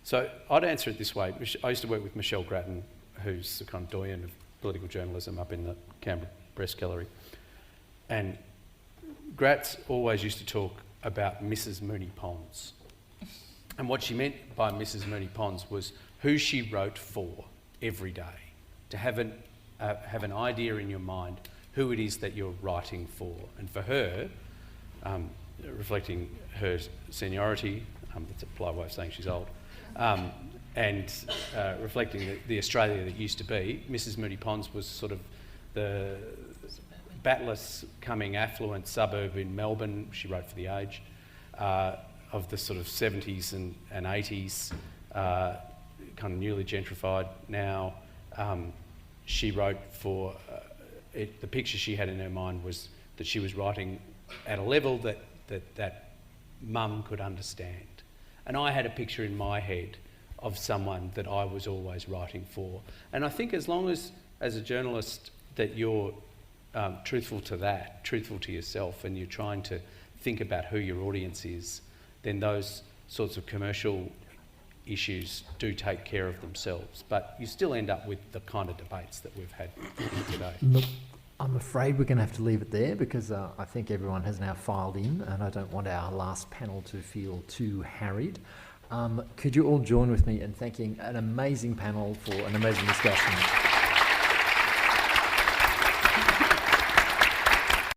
So I'd answer it this way. I used to work with Michelle Grattan, who's the kind of doyen of political journalism up in the Canberra Press Gallery. And Gratz always used to talk about Mrs. Mooney Ponds. And what she meant by Mrs. Mooney Ponds was who she wrote for every day, to have an idea in your mind who it is that you're writing for. And for her, reflecting her seniority, that's a polite way of saying she's old, and reflecting the Australia that used to be, Mrs. Mooney Ponds was sort of the batless coming affluent suburb in Melbourne. She wrote for The Age, of the sort of 70s and 80s, kind of newly gentrified now. She wrote for, the picture she had in her mind was that she was writing at a level that mum could understand. And I had a picture in my head of someone that I was always writing for. And I think as long as a journalist, that you're truthful to that, truthful to yourself, and you're trying to think about who your audience is, then those sorts of commercial issues do take care of themselves. But you still end up with the kind of debates that we've had today. Look, I'm afraid we're going to have to leave it there because I think everyone has now filed in and I don't want our last panel to feel too harried. Could you all join with me in thanking an amazing panel for an amazing discussion?